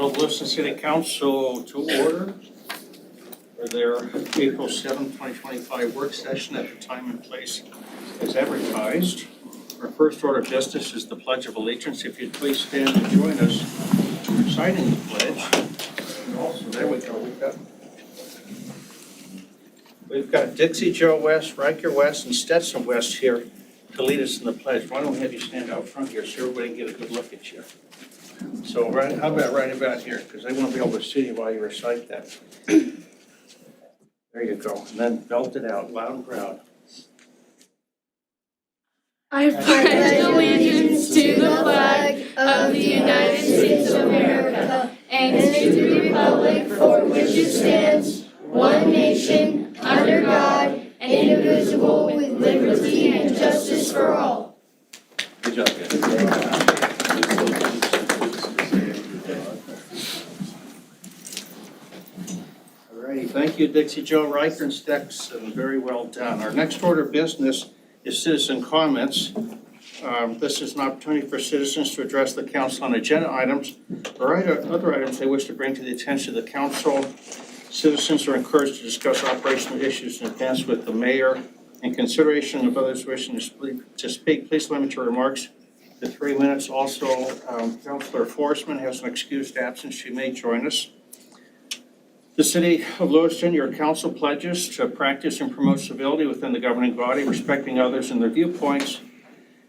Called Lewiston City Council to order for their April 7th, 2025 work session at the time and place as advertised. Our first order of business is the Pledge of Allegiance. If you'd please stand and join us in reciting the pledge. And also, there we go. We've got Dixie Joe West, Riker West, and Stetson West here to lead us in the pledge. Why don't we have you stand out front here so everybody can get a good look at you. So how about right about here, because they won't be able to see you while you recite that. There you go. And then belt it out loud and proud. I pledge allegiance to the flag of the United States of America and to the republic for which it stands, one nation, under God, indivisible, with liberty and justice for all. Good job, guys. Thank you, Dixie Joe, Riker, and Stetson. Very well done. Our next order of business is citizen comments. This is an opportunity for citizens to address the council on agenda items or other items they wish to bring to the attention of the council. Citizens are encouraged to discuss operational issues in advance with the mayor. In consideration of others wishing to speak, please limit your remarks to 3 minutes. Also, Councilor Forsman has an excused absence. She may join us. The City of Lewiston, your council pledges to practice and promote civility within the governing body, respecting others and their viewpoints,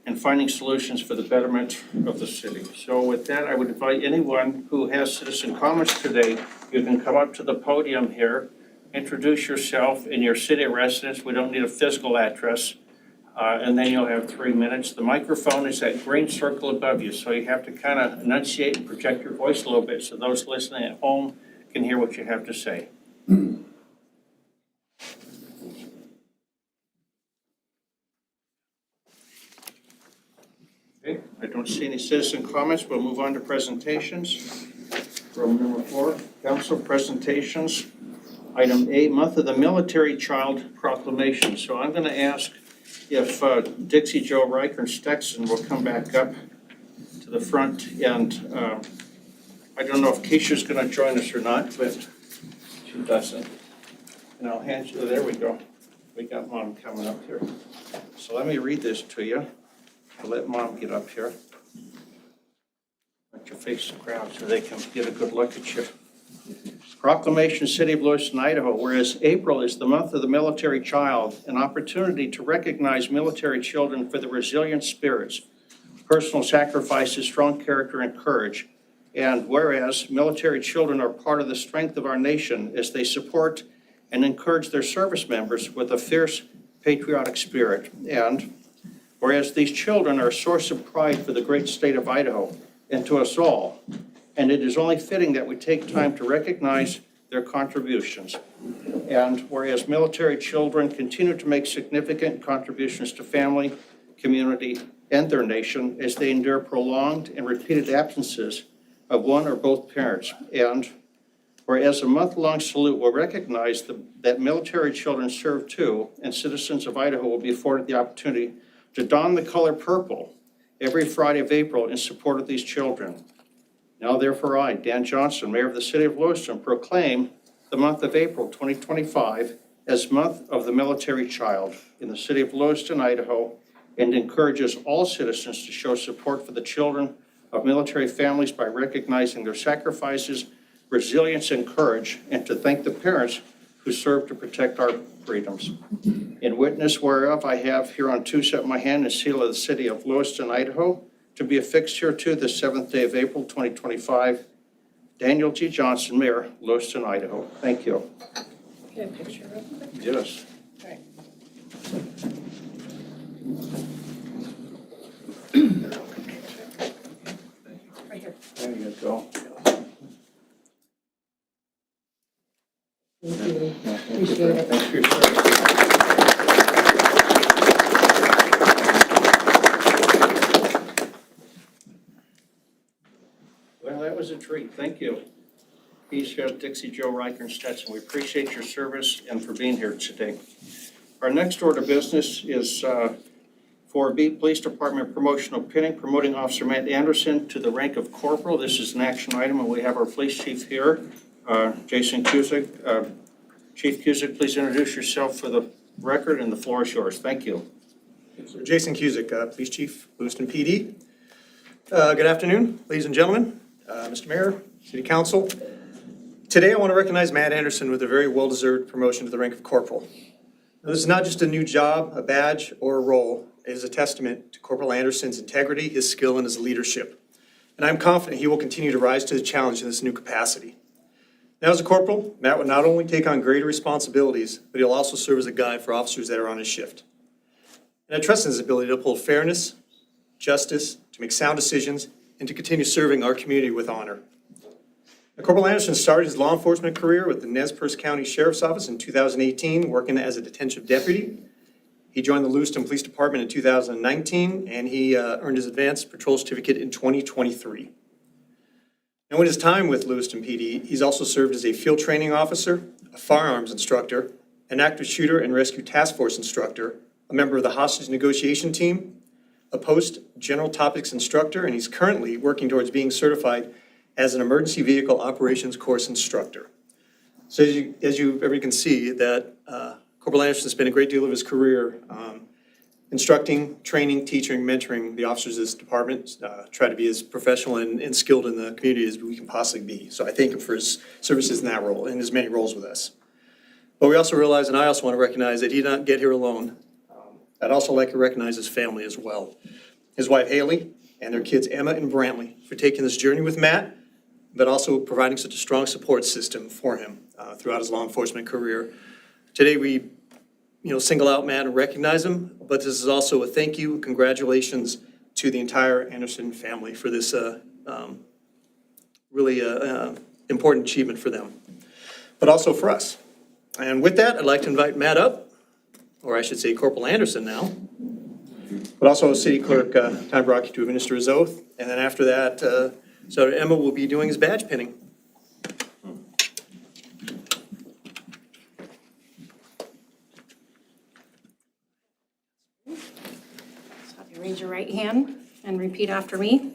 and finding solutions for the betterment of the city. So with that, I would invite anyone who has citizen comments today, you can come up to the podium here, introduce yourself and your city residence. We don't need a physical address. And then you'll have 3 minutes. The microphone is that green circle above you, so you have to kind of enunciate and project your voice a little bit so those listening at home can hear what you have to say. Okay, I don't see any citizen comments. We'll move on to presentations. Room number 4, council presentations. Item A, month of the military child proclamation. So I'm going to ask if Dixie Joe, Riker, and Stetson will come back up to the front, and I don't know if Keisha's going to join us or not, but she doesn't. And I'll hand you, there we go. We got Mom coming up here. So let me read this to you. I'll let Mom get up here. Let you face the crowd so they can get a good look at you. Proclamation, City of Lewiston, Idaho. Whereas April is the month of the military child, an opportunity to recognize military children for their resilient spirits, personal sacrifices, strong character, and courage. And whereas military children are part of the strength of our nation as they support and encourage their service members with a fierce patriotic spirit. And whereas these children are a source of pride for the great state of Idaho and to us all, and it is only fitting that we take time to recognize their contributions. And whereas military children continue to make significant contributions to family, community, and their nation as they endure prolonged and repeated absences of one or both parents. And whereas a month-long salute will recognize that military children serve too, and citizens of Idaho will be afforded the opportunity to don the color purple every Friday of April in support of these children. Now therefore I, Dan Johnson, Mayor of the City of Lewiston, proclaim the month of April 2025 as Month of the Military Child in the City of Lewiston, Idaho, and encourages all citizens to show support for the children of military families by recognizing their sacrifices, resilience, and courage, and to thank the parents who serve to protect our freedoms. In witness whereof, I have here on two set my hand and seal of the City of Lewiston, Idaho, to be affixed here to the 7th day of April, 2025. Daniel G. Johnson, Mayor, Lewiston, Idaho. Thank you. Get a picture of it? Yes. Okay. Right here. There you go. Thank you. Appreciate it. Thanks for your service. Well, that was a treat. Thank you. Keisha, Dixie, Joe, Riker, and Stetson. We appreciate your service and for being here today. Our next order of business is 4B, Police Department promotional pinning, promoting Officer Matt Anderson to the rank of corporal. This is an action item, and we have our police chief here, Jason Cusick. Chief Cusick, please introduce yourself for the record, and the floor is yours. Thank you. Jason Cusick, Police Chief, Lewiston PD. Good afternoon, ladies and gentlemen, Mr. Mayor, City Council. Today I want to recognize Matt Anderson with a very well-deserved promotion to the rank of corporal. Now, this is not just a new job, a badge, or a role. It is a testament to Corporal Anderson's integrity, his skill, and his leadership. And I'm confident he will continue to rise to the challenge in this new capacity. Now, as a corporal, Matt will not only take on greater responsibilities, but he'll also serve as a guide for officers that are on his shift. And I trust in his ability to uphold fairness, justice, to make sound decisions, and to continue serving our community with honor. Now, Corporal Anderson started his law enforcement career with the Nez Perce County Sheriff's Office in 2018, working as a detention deputy. He joined the Lewiston Police Department in 2019, and he earned his advanced patrol certificate in 2023. Now, in his time with Lewiston PD, he's also served as a field training officer, a firearms instructor, an active shooter and rescue task force instructor, a member of the hostage negotiation team, a post general topics instructor, and he's currently working towards being certified as an emergency vehicle operations course instructor. So as you everybody can see that Corporal Anderson spent a great deal of his career instructing, training, teaching, mentoring the officers of this department, try to be as professional and skilled in the community as we can possibly be. So I thank him for his services in that role and his many roles with us. But we also realize, and I also want to recognize, that he did not get here alone. I'd also like to recognize his family as well. His wife Haley and their kids Emma and Brantley for taking this journey with Matt, but also providing such a strong support system for him throughout his law enforcement career. Today we single out Matt and recognize him, but this is also a thank you, congratulations to the entire Anderson family for this really important achievement for them, but also for us. And with that, I'd like to invite Matt up, or I should say Corporal Anderson now, but also City Clerk Tom Brocky to administer his oath. And then after that, Sergeant Emma will be doing his badge pinning. Raise your right hand and repeat after me.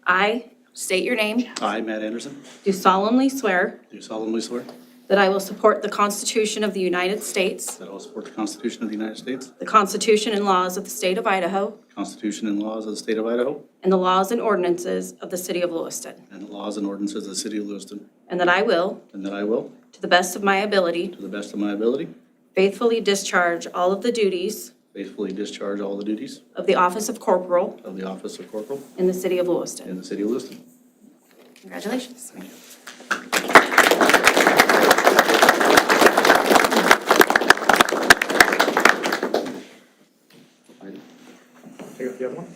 I state your name. I, Matt Anderson, Do solemnly swear do solemnly swear that I will support the Constitution of the United States, that I will support the Constitution of the United States, the Constitution and laws of the State of Idaho, the Constitution and laws of the State of Idaho, and the laws and ordinances of the City of Lewiston, and the laws and ordinances of the City of Lewiston, and that I will, and that I will, to the best of my ability, to the best of my ability, faithfully discharge all of the duties faithfully discharge all the duties of the office of corporal of the office of corporal in the City of Lewiston. in the City of Lewiston. Congratulations. Take up the other one.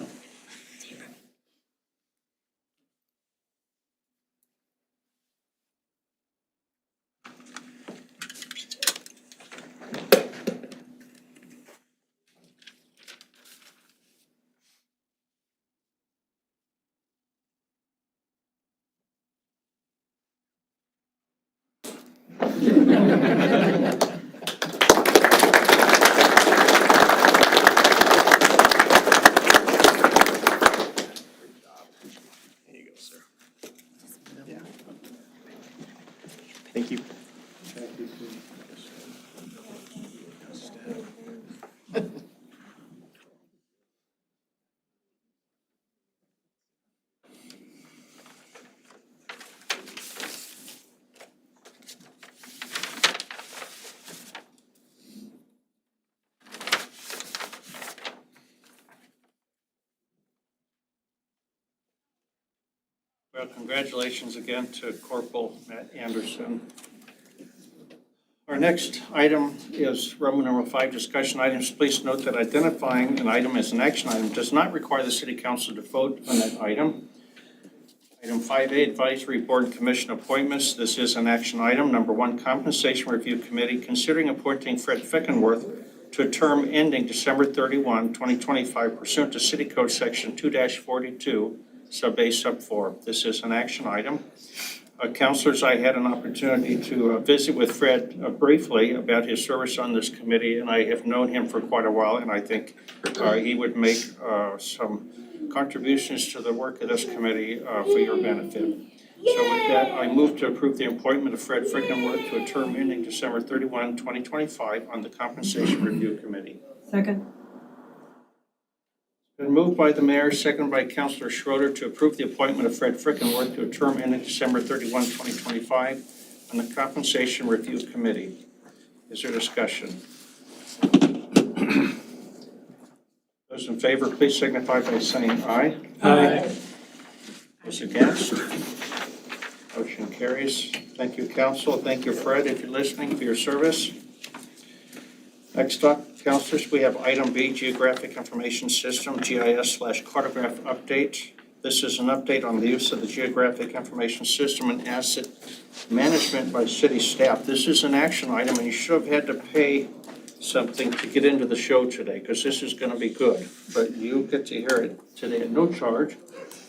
There you go, sir. Yeah. Thank you. Well, congratulations again to Corporal Matt Anderson. Our next item is Roman number 5, discussion items. Please note that identifying an item as an action item does not require the City Council to vote on that item. Item 5A, Advisory Board and Commission appointments. This is an action item. Number 1, Compensation Review Committee, considering appointing Fred Fickenworth to a term ending December 31, 2025, pursuant to City Code Section 2-42, Sub A, Sub 4. This is an action item. Councilors, I had an opportunity to visit with Fred briefly about his service on this committee, and I have known him for quite a while, and I think he would make some contributions to the work of this committee for your benefit. So with that, I move to approve the appointment of Fred Frickenworth to a term ending December 31, 2025 on the Compensation Review Committee. Second. Been moved by the mayor, seconded by Councilor Schroeder to approve the appointment of Fred Frickenworth to a term ending December 31, 2025 on the Compensation Review Committee. Is there discussion? Those in favor, please signify by saying aye. Aye. Those against? Motion carries. Thank you, council. Thank you, Fred, if you're listening, for your service. Next up, councilors, we have item B, Geographic Information System, GIS/cartograph update. This is an update on the use of the Geographic Information System and asset management by city staff. This is an action item, and you should have had to pay something to get into the show today, because this is going to be good. But you get to hear it today at no charge,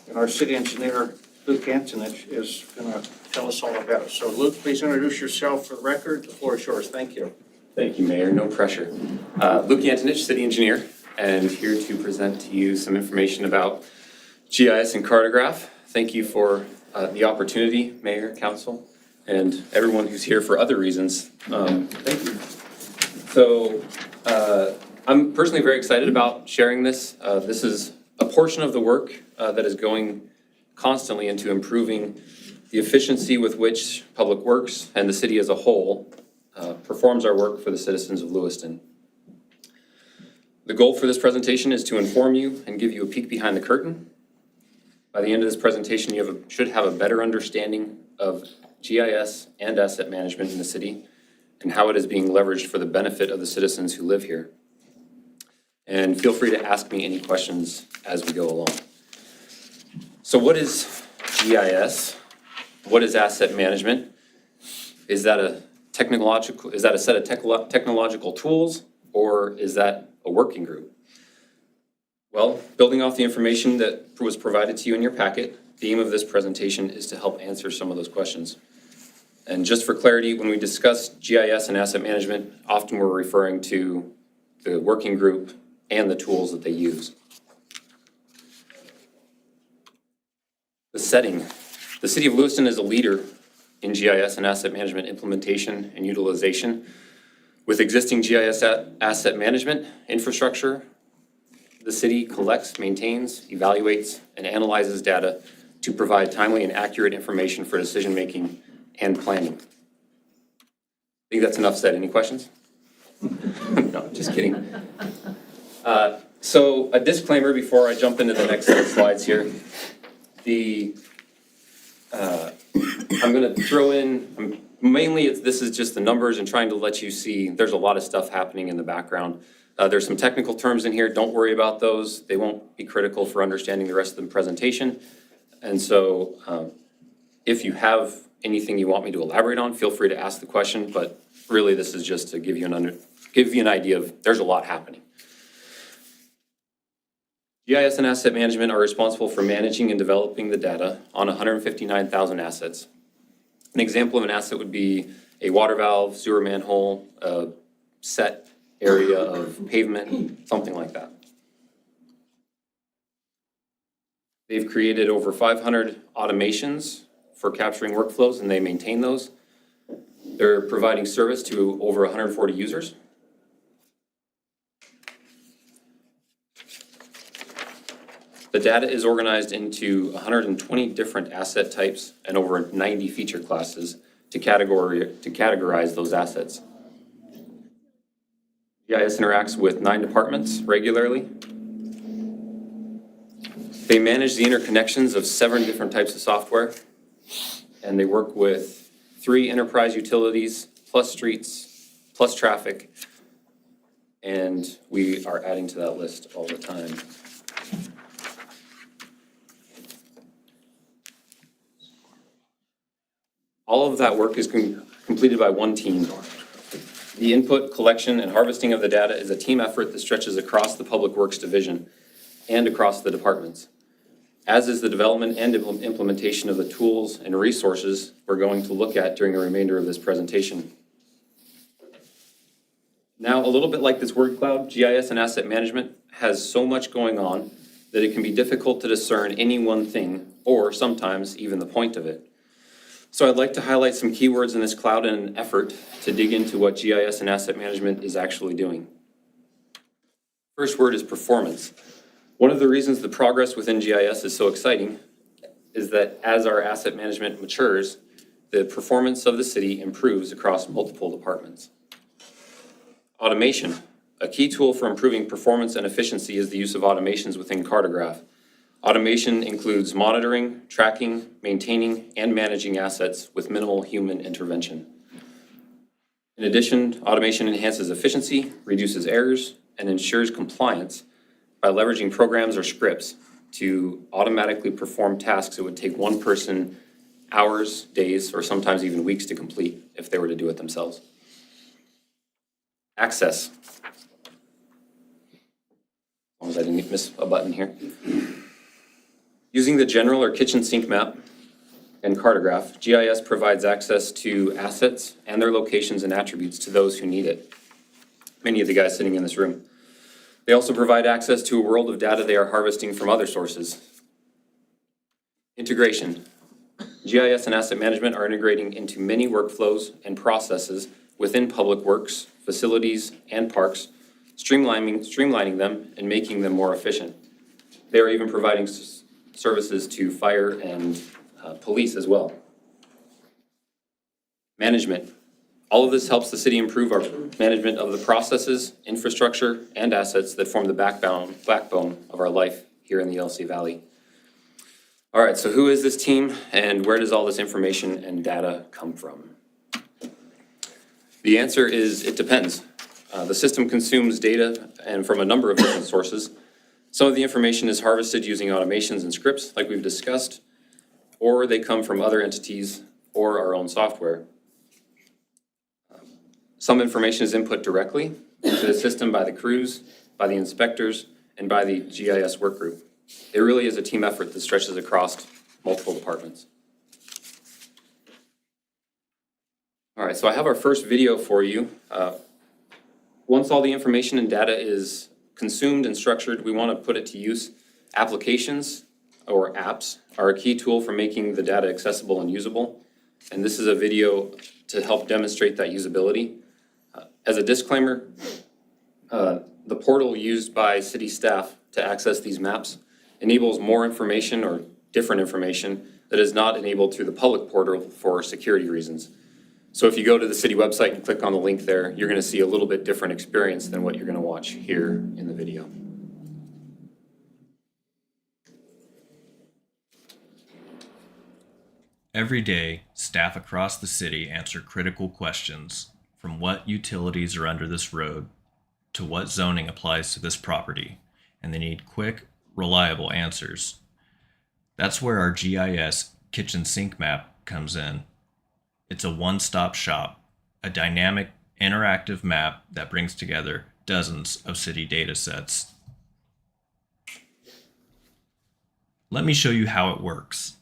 and our city engineer, Luke Antonich, is going to tell us all about it. So Luke, please introduce yourself for the record. The floor is yours. Thank you. Thank you, Mayor. No pressure. Luke Antonich, city engineer, and here to present to you some information about GIS and cartograph. Thank you for the opportunity, Mayor, Council, and everyone who's here for other reasons. Thank you. So I'm personally very excited about sharing this. This is a portion of the work that is going constantly into improving the efficiency with which Public Works and the city as a whole performs our work for the citizens of Lewiston. The goal for this presentation is to inform you and give you a peek behind the curtain. By the end of this presentation, you should have a better understanding of GIS and asset management in the city and how it is being leveraged for the benefit of the citizens who live here. And feel free to ask me any questions as we go along. So what is GIS? What is asset management? Is that a set of technological tools, or is that a working group? Well, building off the information that was provided to you in your packet, the aim of this presentation is to help answer some of those questions. And just for clarity, when we discuss GIS and asset management, often we're referring to the working group and the tools that they use. The setting. The City of Lewiston is a leader in GIS and asset management implementation and utilization. With existing GIS asset management infrastructure, the city collects, maintains, evaluates, and analyzes data to provide timely and accurate information for decision-making and planning. I think that's enough said. Any questions? No, just kidding. So a disclaimer before I jump into the next set of slides here. I'm going to throw in, mainly this is just the numbers and trying to let you see there's a lot of stuff happening in the background. There's some technical terms in here. Don't worry about those. They won't be critical for understanding the rest of the presentation. And so if you have anything you want me to elaborate on, feel free to ask the question. But really, this is just to give you an idea of there's a lot happening. GIS and asset management are responsible for managing and developing the data on 159,000 assets. An example of an asset would be a water valve, sewer manhole, a set area of pavement, something like that. They've created over 500 automations for capturing workflows, and they maintain those. They're providing service to over 140 users. The data is organized into 120 different asset types and over 90 feature classes to categorize those assets. GIS interacts with 9 departments regularly. They manage the interconnections of 7 different types of software, and they work with 3 enterprise utilities, plus streets, plus traffic, and we are adding to that list all the time. All of that work is completed by one team. The input, collection, and harvesting of the data is a team effort that stretches across the Public Works Division and across the departments. as is the development and implementation of the tools and resources we're going to look at during the remainder of this presentation. Now, a little bit like this word cloud, GIS and asset management has so much going on that it can be difficult to discern any one thing, or sometimes even the point of it. So I'd like to highlight some keywords in this cloud in an effort to dig into what GIS and asset management is actually doing. First word is performance. One of the reasons the progress within GIS is so exciting is that as our asset management matures, the performance of the city improves across multiple departments. Automation. A key tool for improving performance and efficiency is the use of automations within Cartograph. Automation includes monitoring, tracking, maintaining, and managing assets with minimal human intervention. In addition, automation enhances efficiency, reduces errors, and ensures compliance by leveraging programs or scripts to automatically perform tasks that would take one person hours, days, or sometimes even weeks to complete if they were to do it themselves. Access. As long as I didn't miss a button here. Using the general or kitchen sink map and Cartograph, GIS provides access to assets and their locations and attributes to those who need it. Many of the guys sitting in this room. They also provide access to a world of data they are harvesting from other sources. Integration. GIS and asset management are integrating into many workflows and processes within public works, facilities, and parks, streamlining them and making them more efficient. They are even providing services to fire and police as well. Management. All of this helps the city improve our management of the processes, infrastructure, and assets that form the backbone of our life here in the LC Valley. All right, so who is this team and where does all this information and data come from? The answer is it depends. The system consumes data and from a number of different sources. Some of the information is harvested using automations and scripts like we've discussed, or they come from other entities or our own software. Some information is input directly into the system by the crews, by the inspectors, and by the GIS work group. It really is a team effort that stretches across multiple departments. All right, so I have our first video for you. Once all the information and data is consumed and structured, we want to put it to use. Applications or apps are a key tool for making the data accessible and usable. And this is a video to help demonstrate that usability. As a disclaimer, the portal used by city staff to access these maps enables more information or different information that is not enabled through the public portal for security reasons. So if you go to the city website and click on the link there, you're going to see a little bit different experience than what you're going to watch here in the video. Every day, staff across the city answer critical questions, from what utilities are under this road to what zoning applies to this property, and they need quick, reliable answers. That's where our GIS kitchen sink map comes in. It's a one-stop shop, a dynamic, interactive map that brings together dozens of city data sets. Let me show you how it works.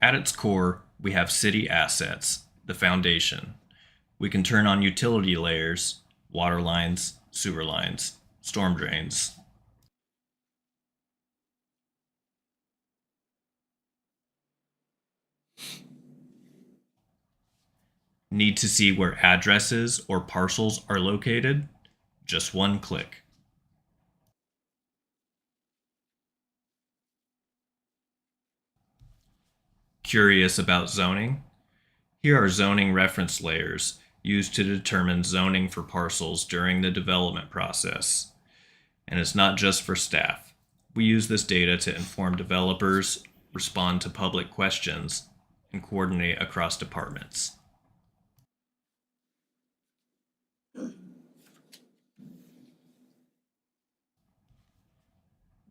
At its core, we have city assets, the foundation. We can turn on utility layers, water lines, sewer lines, storm drains. Need to see where addresses or parcels are located? Just one click. Curious about zoning? Here are zoning reference layers used to determine zoning for parcels during the development process. And it's not just for staff. We use this data to inform developers, respond to public questions, and coordinate across departments.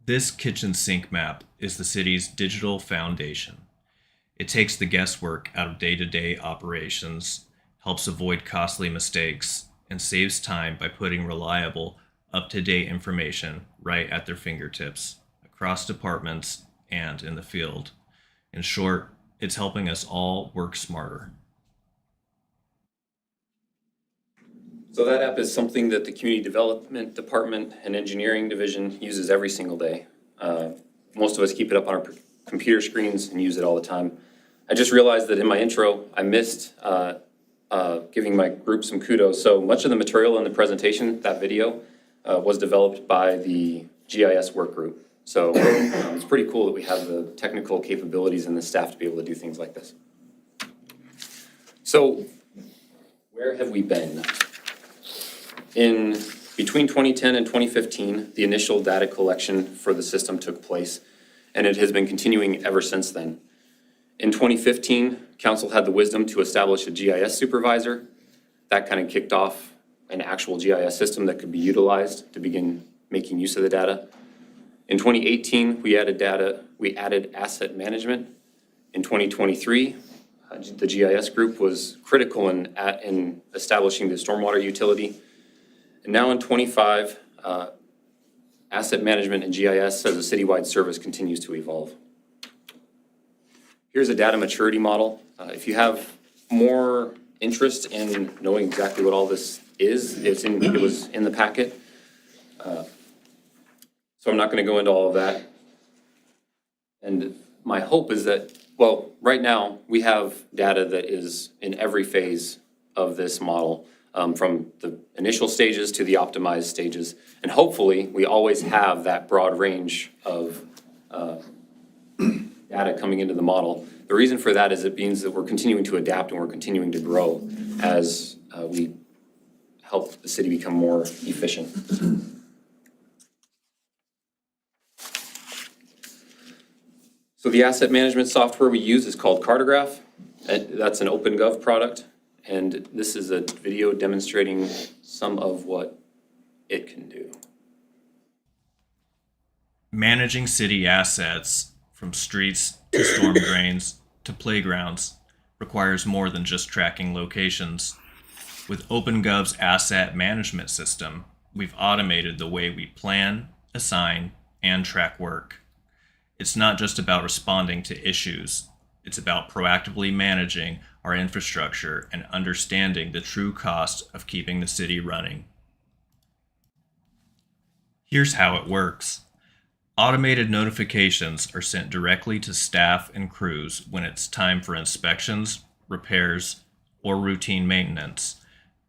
This kitchen sink map is the city's digital foundation. It takes the guesswork out of day-to-day operations, helps avoid costly mistakes, and saves time by putting reliable, up-to-date information right at their fingertips, across departments and in the field. In short, it's helping us all work smarter. So that app is something that the Community Development Department and Engineering Division uses every single day. Most of us keep it up on our computer screens and use it all the time. I just realized that in my intro, I missed giving my group some kudos. So much of the material in the presentation, that video, was developed by the GIS work group. So it's pretty cool that we have the technical capabilities and the staff to be able to do things like this. So where have we been? Between 2010 and 2015, the initial data collection for the system took place, and it has been continuing ever since then. In 2015, council had the wisdom to establish a GIS supervisor. That kind of kicked off an actual GIS system that could be utilized to begin making use of the data. In 2018, we added asset management. In 2023, the GIS group was critical in establishing the stormwater utility. And now in 25, asset management and GIS as a citywide service continues to evolve. Here's a data maturity model. If you have more interest in knowing exactly what all this is, it was in the packet. So I'm not going to go into all of that. And my hope is that, well, right now we have data that is in every phase of this model. From the initial stages to the optimized stages. And hopefully, we always have that broad range of data coming into the model. The reason for that is it means that we're continuing to adapt and we're continuing to grow as we help the city become more efficient. So the asset management software we use is called Cartograph. That's an OpenGov product. And this is a video demonstrating some of what it can do. Managing city assets, from streets to storm drains to playgrounds, requires more than just tracking locations. With OpenGov's asset management system, we've automated the way we plan, assign, and track work. It's not just about responding to issues. It's about proactively managing our infrastructure and understanding the true cost of keeping the city running. Here's how it works. Automated notifications are sent directly to staff and crews when it's time for inspections, repairs, or routine maintenance.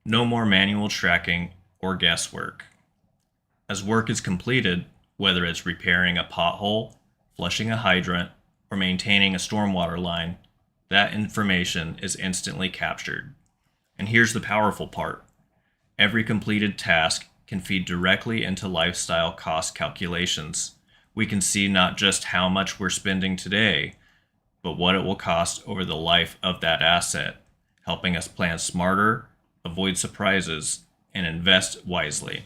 No more manual tracking or guesswork. As work is completed, whether it's repairing a pothole, flushing a hydrant, or maintaining a stormwater line, that information is instantly captured. And here's the powerful part. Every completed task can feed directly into lifestyle cost calculations. We can see not just how much we're spending today, but what it will cost over the life of that asset, helping us plan smarter, avoid surprises, and invest wisely.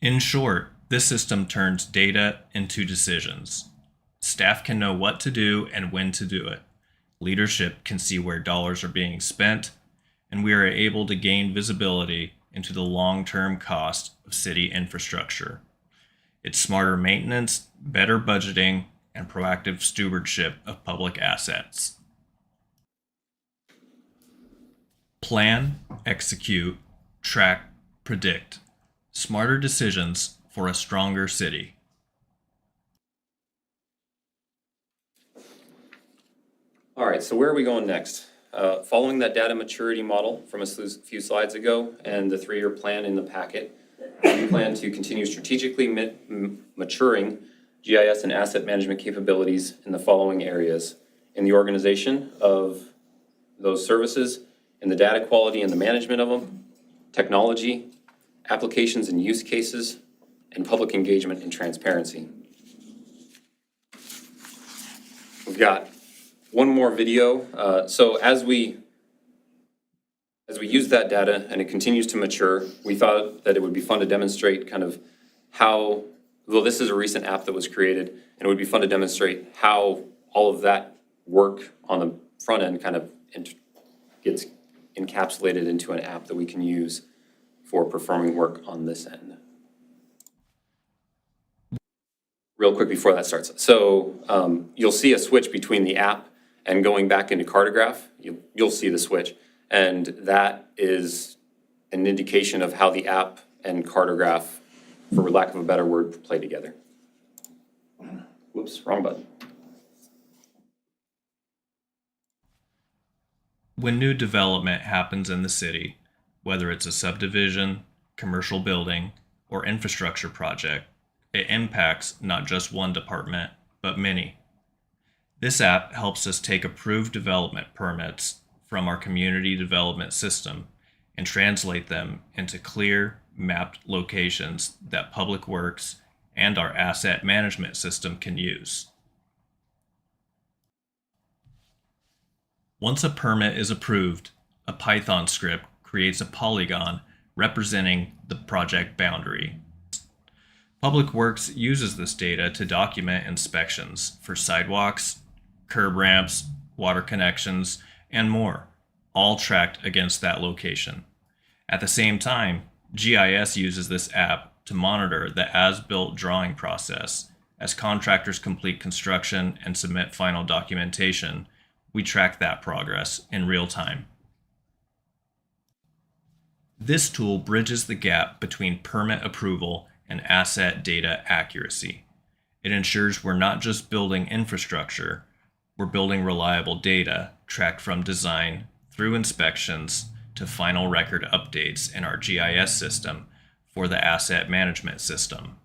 In short, this system turns data into decisions. Staff can know what to do and when to do it. Leadership can see where dollars are being spent, and we are able to gain visibility into the long-term cost of city infrastructure. It's smarter maintenance, better budgeting, and proactive stewardship of public assets. Plan, execute, track, predict. Smarter decisions for a stronger city. All right, so where are we going next? Following that data maturity model from a few slides ago and the 3-year plan in the packet, we plan to continue strategically maturing GIS and asset management capabilities in the following areas: in the organization of those services, in the data quality and the management of them, technology, applications and use cases, and public engagement and transparency. We've got one more video. So as we use that data and it continues to mature, we thought that it would be fun to demonstrate kind of how, well, this is a recent app that was created, and it would be fun to demonstrate how all of that work on the front end kind of gets encapsulated into an app that we can use for performing work on this end. real quick before that starts. So you'll see a switch between the app and going back into Cartograph. You'll see the switch. And that is an indication of how the app and Cartograph, for lack of a better word, play together. Whoops, wrong button. When new development happens in the city, whether it's a subdivision, commercial building, or infrastructure project, it impacts not just one department, but many. This app helps us take approved development permits from our community development system and translate them into clear, mapped locations that Public Works and our asset management system can use. Once a permit is approved, a Python script creates a polygon representing the project boundary. Public Works uses this data to document inspections for sidewalks, curb ramps, water connections, and more, all tracked against that location. At the same time, GIS uses this app to monitor the as-built drawing process. As contractors complete construction and submit final documentation, we track that progress in real time. This tool bridges the gap between permit approval and asset data accuracy. It ensures we're not just building infrastructure, we're building reliable data tracked from design through inspections to final record updates in our GIS system for the asset management system.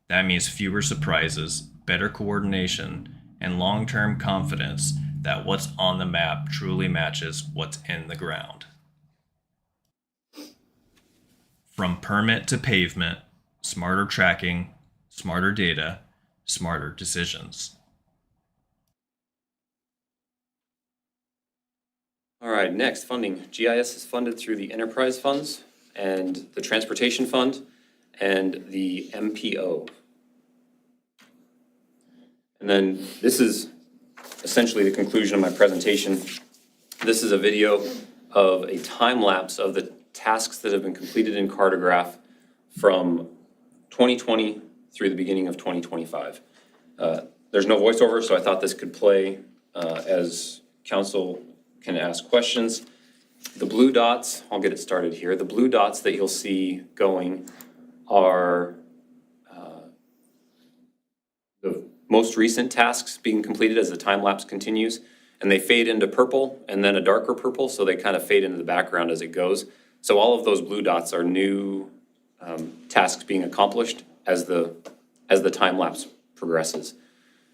That means fewer surprises, better coordination, and long-term confidence that what's on the map truly matches what's in the ground. From permit to pavement, smarter tracking, smarter data, smarter decisions. All right, next, funding. GIS is funded through the enterprise funds and the transportation fund and the MPO. And then this is essentially the conclusion of my presentation. This is a video of a time lapse of the tasks that have been completed in Cartograph from 2020 through the beginning of 2025. There's no voiceover, so I thought this could play as council can ask questions. The blue dots, I'll get it started here. The blue dots that you'll see going are the most recent tasks being completed as the time lapse continues, and they fade into purple and then a darker purple, so they kind of fade into the background as it goes. So all of those blue dots are new tasks being accomplished as the time lapse progresses.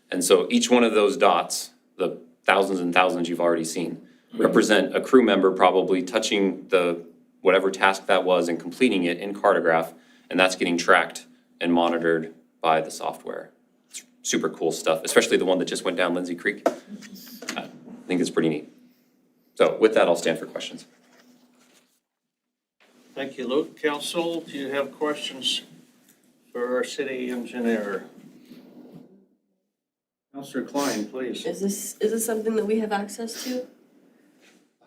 And so each one of those dots, the thousands and thousands you've already seen, represent a crew member probably touching the whatever task that was and completing it in Cartograph, and that's getting tracked and monitored by the software. It's super cool stuff, especially the one that just went down Lindsay Creek. I think it's pretty neat. So with that, I'll stand for questions. Thank you, Luke. Council, do you have questions for our city engineer? Councilor Klein, please. Is this something that we have access to?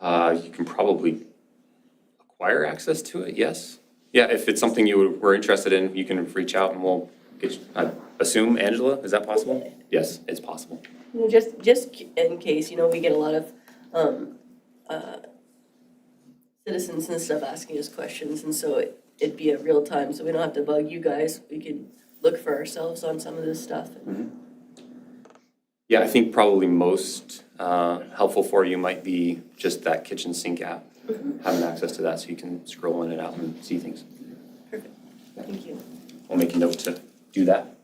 You can probably acquire access to it, yes. Yeah, if it's something you were interested in, you can reach out and we'll get you, I assume, Angela, is that possible? Yes, it's possible. You know, just in case, you know, we get a lot of citizens and stuff asking us questions, and so it'd be at real time, so we don't have to bug you guys. We could look for ourselves on some of this stuff. Yeah, I think probably most helpful for you might be just that kitchen sink app, having access to that so you can scroll in and out and see things. Perfect, thank you. We'll make a note to do that.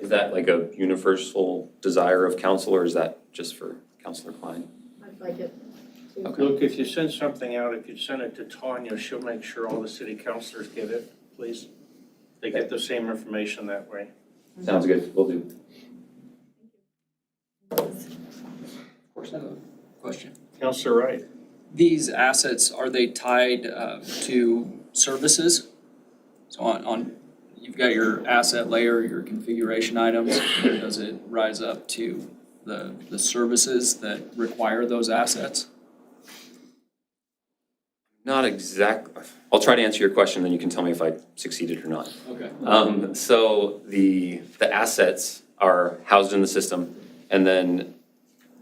Is that like a universal desire of council, or is that just for Councilor Klein? I'd like it. Okay. Luke, if you send something out, if you send it to Tanya, she'll make sure all the city councilors get it, please. They get the same information that way. Sounds good, will do. Of course, I have a question. Councilor Wright. These assets, are they tied to services? So on, you've got your asset layer, your configuration items, and does it rise up to the services that require those assets? Not exact, I'll try to answer your question, then you can tell me if I succeeded or not. Okay. So the assets are housed in the system, and then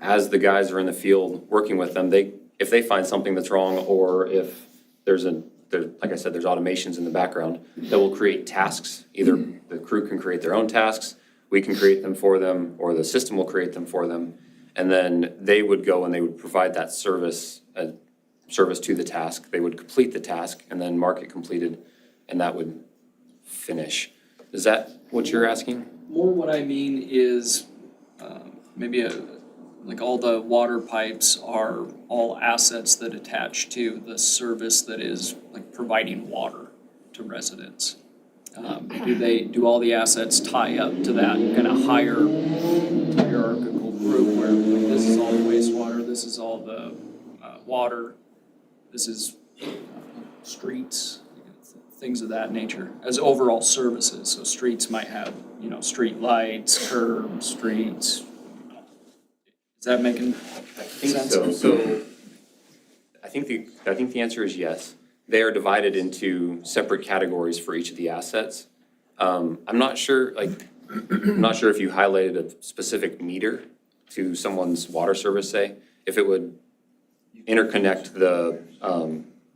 as the guys are in the field working with them, if they find something that's wrong, or if like I said, there's automations in the background that will create tasks. Either the crew can create their own tasks, we can create them for them, or the system will create them for them. And then they would go and they would provide that service to the task. They would complete the task and then mark it completed, and that would finish. Is that what you're asking? More what I mean is, maybe like all the water pipes are all assets that attach to the service that is like providing water to residents. Do all the assets tie up to that kind of hierarchical group where like this is all the wastewater, this is all the water, this is streets, things of that nature as overall services. So streets might have, street lights, curbs, streets. Is that making sense? So I think the answer is yes. They are divided into separate categories for each of the assets. I'm not sure if you highlighted a specific meter to someone's water service, say, if it would interconnect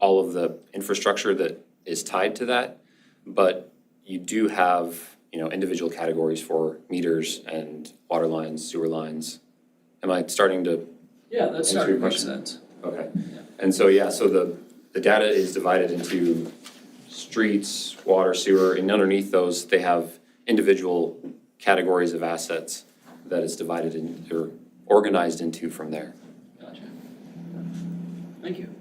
all of the infrastructure that is tied to that. But you do have, individual categories for meters and water lines, sewer lines. Am I starting to? Yeah, that's Answer starting your to make question. sense. Okay. And so, so the data is divided into streets, water, sewer, and underneath those, they have individual categories of assets that is divided in, or organized into from there. Gotcha. Thank you.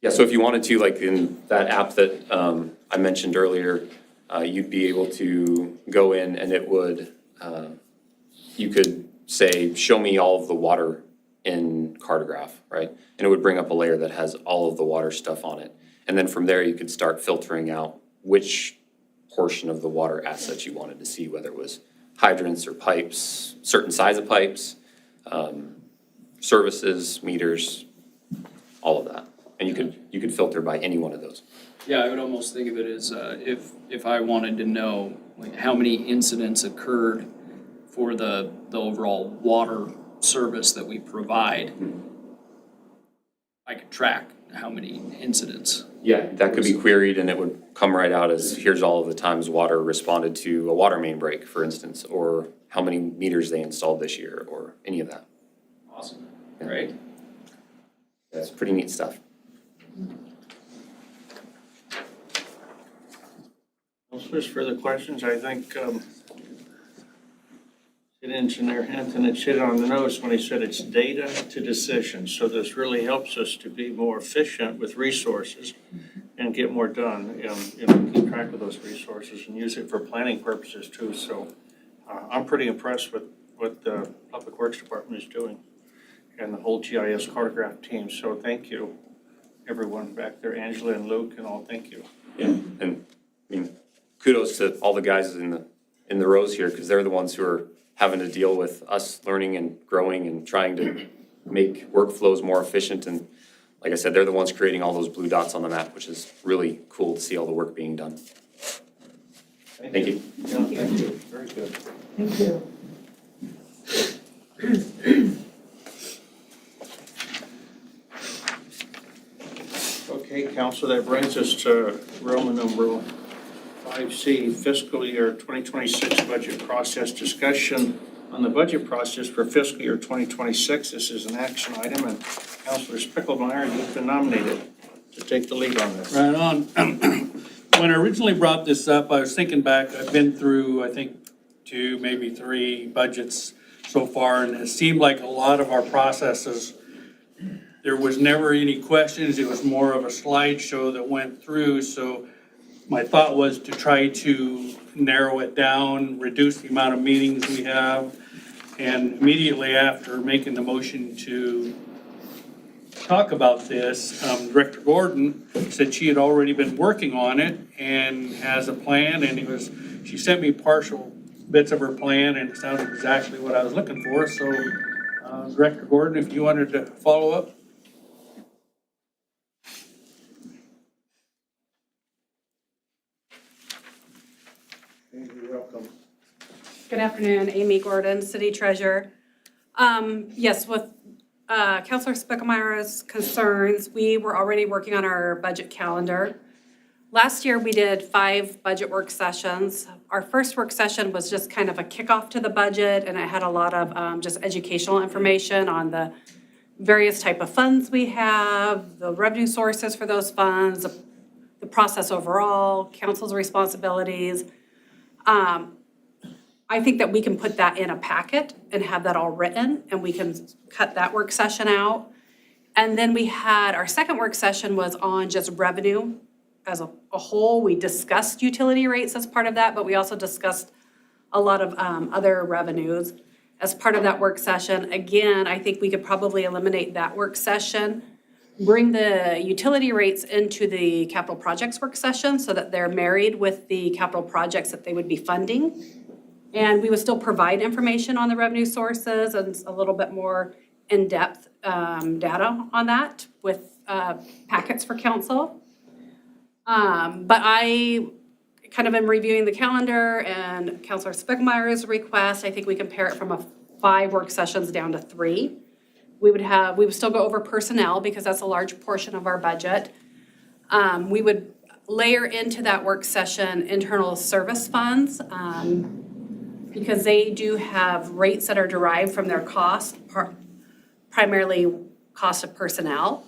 Yeah, so if you wanted to, like in that app that I mentioned earlier, you'd be able to go in and it would, you could say, show me all of the water in Cartograph, right? And it would bring up a layer that has all of the water stuff on it. And then from there, you could start filtering out which portion of the water assets you wanted to see, whether it was hydrants or pipes, certain size of pipes, services, meters, all of that. And you could filter by any one of those. Yeah, I would almost think of it as if I wanted to know like how many incidents occurred for the overall water service that we provide, I could track how many incidents. Yeah, that could be queried and it would come right out as here's all of the times water responded to a water main break, for instance, or how many meters they installed this year, or any of that. Awesome. Great. That's pretty neat stuff. Councilors, further questions? I think City Engineer Hampton had hit it on the nose when he said it's data to decision. So this really helps us to be more efficient with resources and get more done and keep track of those resources and use it for planning purposes too. So I'm pretty impressed with what the Public Works Department is doing and the whole GIS Cartograph team. So thank you, everyone back there, Angela and Luke and all, thank you. Yeah, and I mean, kudos to all the guys in the rows here, because they're the ones who are having to deal with us learning and growing and trying to make workflows more efficient. And like I said, they're the ones creating all those blue dots on the map, which is really cool to see all the work being done. Thank you. Yeah, thank you. Very good. Thank you. Okay, council, that brings us to Roman numeral 5C, fiscal year 2026 budget process discussion on the budget process for fiscal year 2026. This is an action item, and Councilor Spickelmeyer, you've been nominated to take the lead on this. Right on. When I originally brought this up, I was thinking back, I've been through, I think, 2, maybe 3 budgets so far, and it seemed like a lot of our processes, there was never any questions. It was more of a slideshow that went through. So my thought was to try to narrow it down, reduce the amount of meetings we have. And immediately after making the motion to talk about this, Director Gordon said she had already been working on it and has a plan, and she sent me partial bits of her plan, and it sounded exactly what I was looking for. So Director Gordon, if you wanted to follow up. You're welcome. Good afternoon, Amy Gordon, City Treasurer. Yes, with Councilor Spickelmeyer's concerns, we were already working on our budget calendar. Last year, we did 5 budget work sessions. Our first work session was just kind of a kickoff to the budget, and it had a lot of just educational information on the various type of funds we have, the revenue sources for those funds, the process overall, council's responsibilities. I think that we can put that in a packet and have that all written, and we can cut that work session out. And then we had, our second work session was on just revenue as a whole. We discussed utility rates as part of that, but we also discussed a lot of other revenues as part of that work session. Again, I think we could probably eliminate that work session, bring the utility rates into the capital projects work session so that they're married with the capital projects that they would be funding. And we would still provide information on the revenue sources and a little bit more in-depth data on that with packets for council. But I kind of am reviewing the calendar and Councilor Spickelmeyer's request. I think we can pare it from 5 work sessions down to 3. We would still go over personnel because that's a large portion of our budget. We would layer into that work session internal service funds because they do have rates that are derived from their cost, primarily cost of personnel.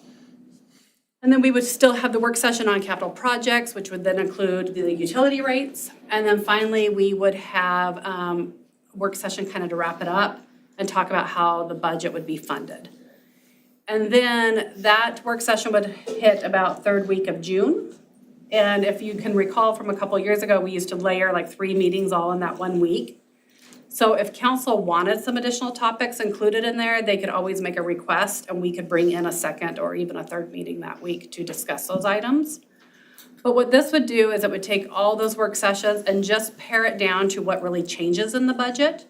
And then we would still have the work session on capital projects, which would then include the utility rates. And then finally, we would have a work session kind of to wrap it up and talk about how the budget would be funded. And then that work session would hit about 3rd week of June. And if you can recall from a couple years ago, we used to layer like 3 meetings all in that 1 week. So if council wanted some additional topics included in there, they could always make a request and we could bring in a second or even a 3rd meeting that week to discuss those items. But what this would do is it would take all those work sessions and just pare it down to what really changes in the budget.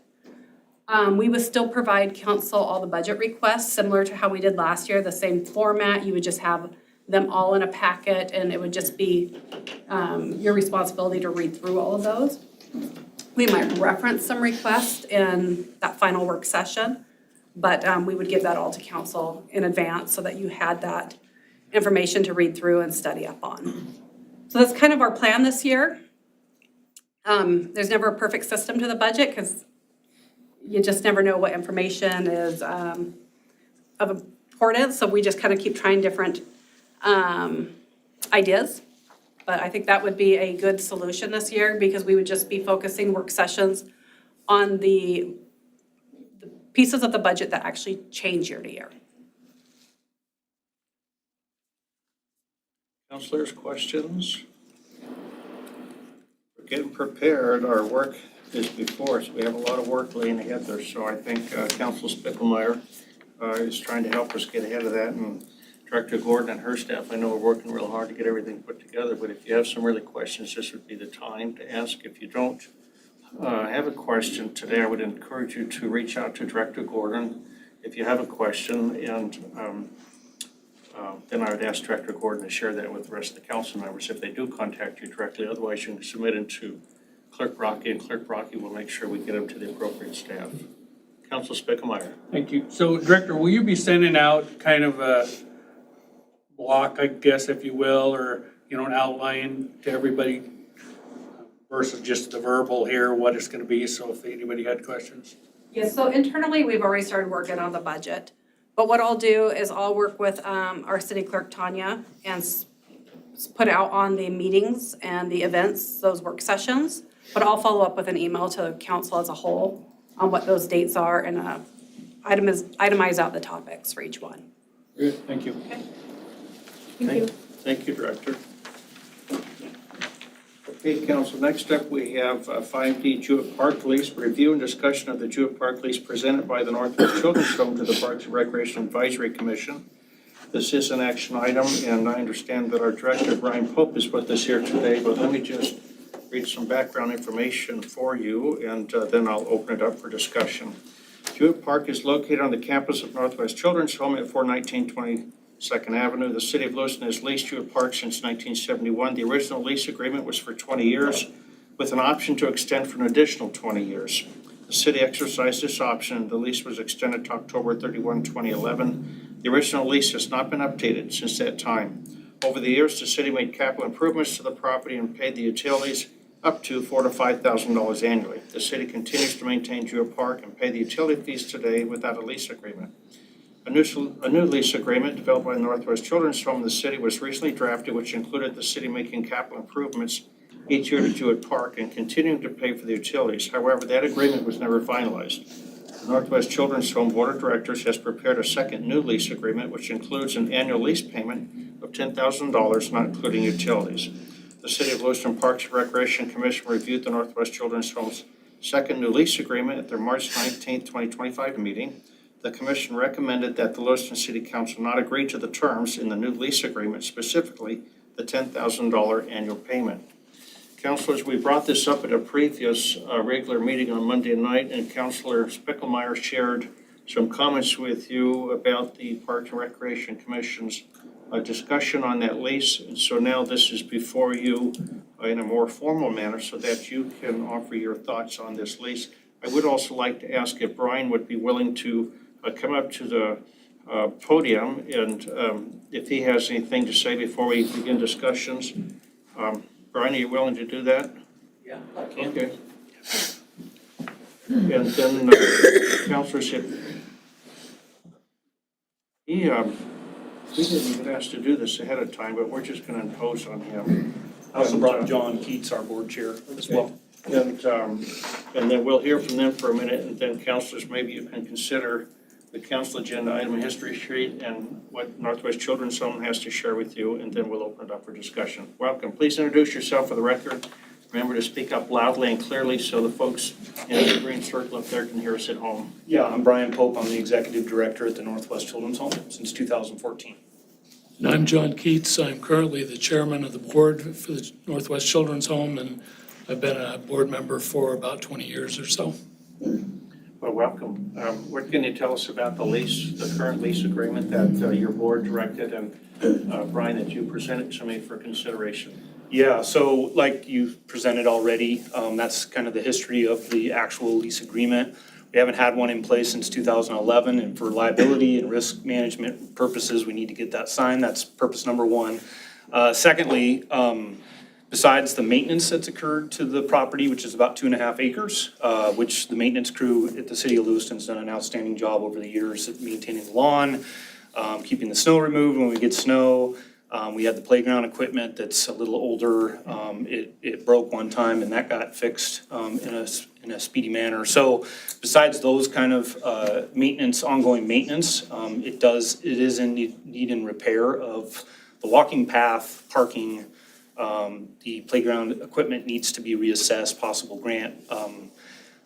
We would still provide council all the budget requests, similar to how we did last year, the same format. You would just have them all in a packet and it would just be your responsibility to read through all of those. We might reference some requests in that final work session, but we would give that all to council in advance so that you had that information to read through and study up on. So that's kind of our plan this year. There's never a perfect system to the budget because you just never know what information is of importance. So we just kind of keep trying different ideas. But I think that would be a good solution this year because we would just be focusing work sessions on the pieces of the budget that actually change year to year. Councilors, questions? We're getting prepared. Our work is before us. We have a lot of work laying ahead there. So I think Council Spickelmeyer is trying to help us get ahead of that. And Director Gordon and her staff, I know, are working real hard to get everything put together, but if you have some really questions, this would be the time to ask. If you don't have a question today, I would encourage you to reach out to Director Gordon if you have a question, and then I would ask Director Gordon to share that with the rest of the council members if they do contact you directly. Otherwise, you can submit it to Clerk Rocky, and Clerk Rocky will make sure we get them to the appropriate staff. Council Spickelmeyer. Thank you. So Director, will you be sending out kind of a block, I guess, if you will, or, an outline to everybody versus just the verbal here, what it's going to be, so if anybody had questions? Yes, so internally, we've already started working on the budget. But what I'll do is I'll work with our city clerk, Tanya, and put out on the meetings and the events, those work sessions. But I'll follow up with an email to council as a whole on what those dates are and itemize out the topics for each one. Good, thank you. Okay. Thank you, Director. Okay, Council, next up we have 5D Jewett Park lease, review and discussion of the Jewett Park lease presented by the Northwest Children's Home to the Parks and Recreation Advisory Commission. This is an action item, and I understand that our Director, Brian Pope, is with us here today, but let me just read some background information for you, and then I'll open it up for discussion. Jewett Park is located on the campus of Northwest Children's Home at 419 22nd Avenue. The City of Lewiston has leased Jewett Park since 1971. The original lease agreement was for 20 years with an option to extend for an additional 20 years. The city exercised this option, and the lease was extended to October 31, 2011. The original lease has not been updated since that time. Over the years, the city made capital improvements to the property and paid the utilities up to $4,000 to $5,000 annually. The city continues to maintain Jewett Park and pay the utility fees today without a lease agreement. A new lease agreement developed by the Northwest Children's Home in the city was recently drafted, which included the city making capital improvements each year to Jewett Park and continuing to pay for the utilities. However, that agreement was never finalized. The Northwest Children's Home Board of Directors has prepared a second new lease agreement, which includes an annual lease payment of $10,000, not including utilities. The City of Lewiston Parks and Recreation Commission reviewed the Northwest Children's Home's second new lease agreement at their March 19, 2025 meeting. The commission recommended that the Lewiston City Council not agree to the terms in the new lease agreement, specifically the $10,000 annual payment. Councilors, we brought this up at a previous regular meeting on Monday night, and Councilor Spickelmeyer shared some comments with you about the Parks and Recreation Commission's discussion on that lease. And so now this is before you in a more formal manner so that you can offer your thoughts on this lease. I would also like to ask if Brian would be willing to come up to the podium and if he has anything to say before we begin discussions. Brian, are you willing to do that? Yeah, I can. Okay. And then Councilor Ship. He didn't even ask to do this ahead of time, but we're just going to impose on him. I also brought John Keats, our board chair, as well. And then we'll hear from them for a minute, and then councilors, maybe you can consider the council agenda item history sheet and what Northwest Children's Home has to share with you, and then we'll open it up for discussion. Welcome. Please introduce yourself for the record. Remember to speak up loudly and clearly so the folks in the green circle up there can hear us at home. Yeah, I'm Brian Pope. I'm the executive director at the Northwest Children's Home since 2014. And I'm John Keats. I'm currently the chairman of the board for the Northwest Children's Home, and I've been a board member for about 20 years or so. Well, welcome. What can you tell us about the lease, the current lease agreement that your board directed and Brian, that you presented to me for consideration? Yeah, so like you presented already, that's kind of the history of the actual lease agreement. We haven't had one in place since 2011, and for liability and risk management purposes, we need to get that signed. That's purpose number one. Secondly, besides the maintenance that's occurred to the property, which is about 2.5 acres, which the maintenance crew at the city of Lewiston's done an outstanding job over the years at maintaining the lawn, keeping the snow removed when we get snow. We had the playground equipment that's a little older. It broke one time and that got fixed in a speedy manner. So besides those kind of maintenance, ongoing maintenance, it is in need and repair of the walking path, parking. The playground equipment needs to be reassessed, possible grant,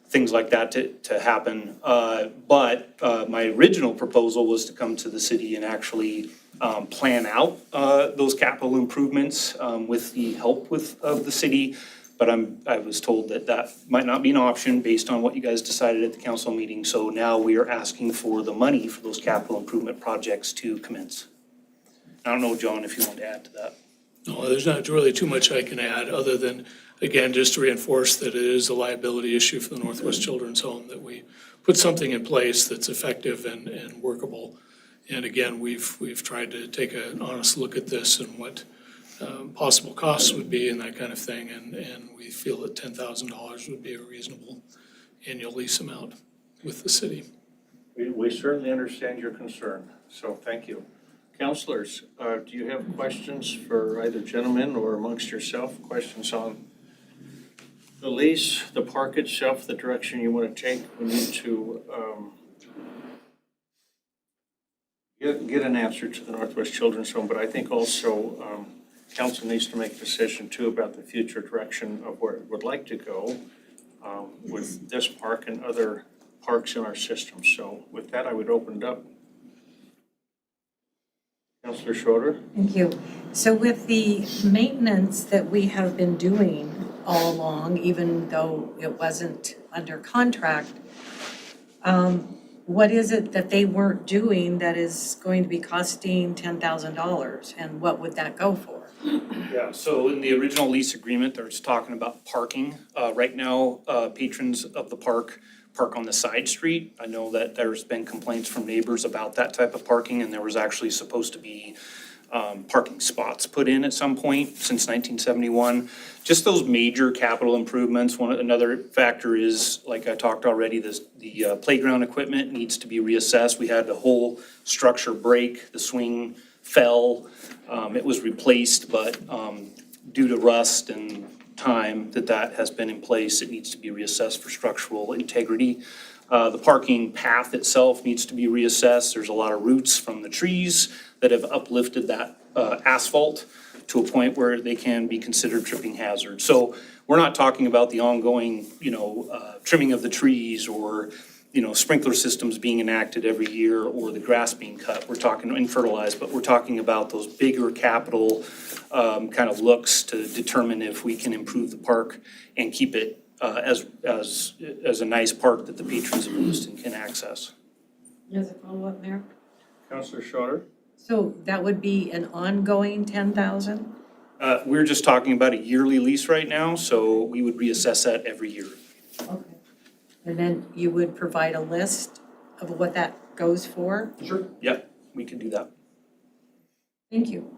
things like that to happen. But my original proposal was to come to the city and actually plan out those capital improvements with the help of the city. But I was told that might not be an option based on what you guys decided at the council meeting. So now we are asking for the money for those capital improvement projects to commence. I don't know, John, if you want to add to that. No, there's not really too much I can add other than, again, just to reinforce that it is a liability issue for the Northwest Children's Home, that we put something in place that's effective and workable. And again, we've tried to take an honest look at this and what possible costs would be and that kind of thing. And we feel that $10,000 would be a reasonable annual lease amount with the city. We certainly understand your concern, so thank you. Councilors, do you have questions for either gentleman or amongst yourself? Questions on the lease, the park itself, the direction you want to take? We need to get an answer to the Northwest Children's Home, but I think also council needs to make a decision too about the future direction of where it would like to go with this park and other parks in our system. So with that, I would open it up. Councilor Schroeder. Thank you. So with the maintenance that we have been doing all along, even though it wasn't under contract, what is it that they weren't doing that is going to be costing $10,000? And what would that go for? Yeah, so in the original lease agreement, there's talking about parking. Right now, patrons of the park on the side street. I know that there's been complaints from neighbors about that type of parking, and there was actually supposed to be parking spots put in at some point since 1971. Just those major capital improvements. Another factor is, like I talked already, the playground equipment needs to be reassessed. We had the whole structure break, the swing fell. It was replaced, but due to rust and time that has been in place, it needs to be reassessed for structural integrity. The parking path itself needs to be reassessed. There's a lot of roots from the trees that have uplifted that asphalt to a point where they can be considered tripping hazards. So we're not talking about the ongoing, trimming of the trees or, sprinkler systems being enacted every year or the grass being cut. We're talking and fertilized, but we're talking about those bigger capital kind of looks to determine if we can improve the park and keep it as a nice park that the patrons of Lewiston can access. As a follow-up, Mayor? Counselor Schroeder? So that would be an ongoing 10,000? We're just talking about a yearly lease right now, so we would reassess that every year. Okay. And then you would provide a list of what that goes for? Sure. Yep, we can do that. Thank you.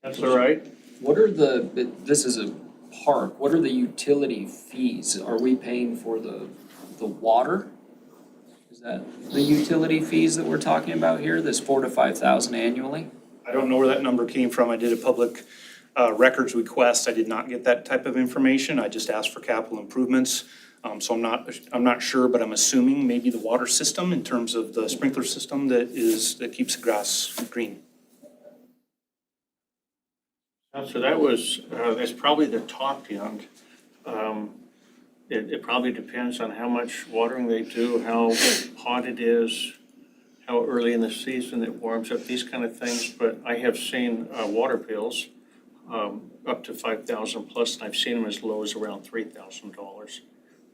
Counselor Wright? What are this is a park, what are the utility fees? Are we paying for the water? Is that the utility fees that we're talking about here, this 4,000 to 5,000 annually? I don't know where that number came from. I did a public records request. I did not get that type of information. I just asked for capital improvements. So I'm not sure, but I'm assuming maybe the water system in terms of the sprinkler system that keeps the grass green. So that's probably the top end. It probably depends on how much watering they do, how hot it is, how early in the season it warms up, these kind of things. But I have seen water bills up to 5,000 plus, and I've seen them as low as around $3,000.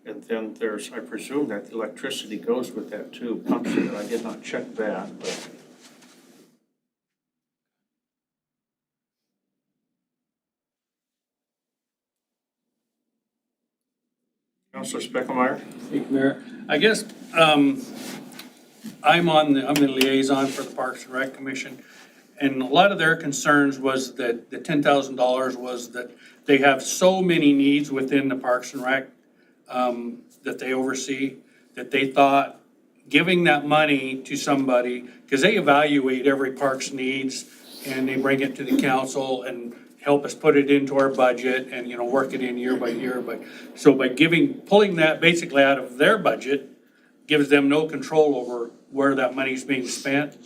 And then I presume that the electricity goes with that too, pumps it. I did not check that, but. Counselor Speckelmeyer? Thank you, Mayor. I guess, I'm the liaison for the Parks and Rec Commission. And a lot of their concerns was that the $10,000 was that they have so many needs within the Parks and Rec that they oversee, that they thought giving that money to somebody, because they evaluate every park's needs and they bring it to the council and help us put it into our budget and, work it in year by year. But so by pulling that basically out of their budget, gives them no control over where that money's being spent.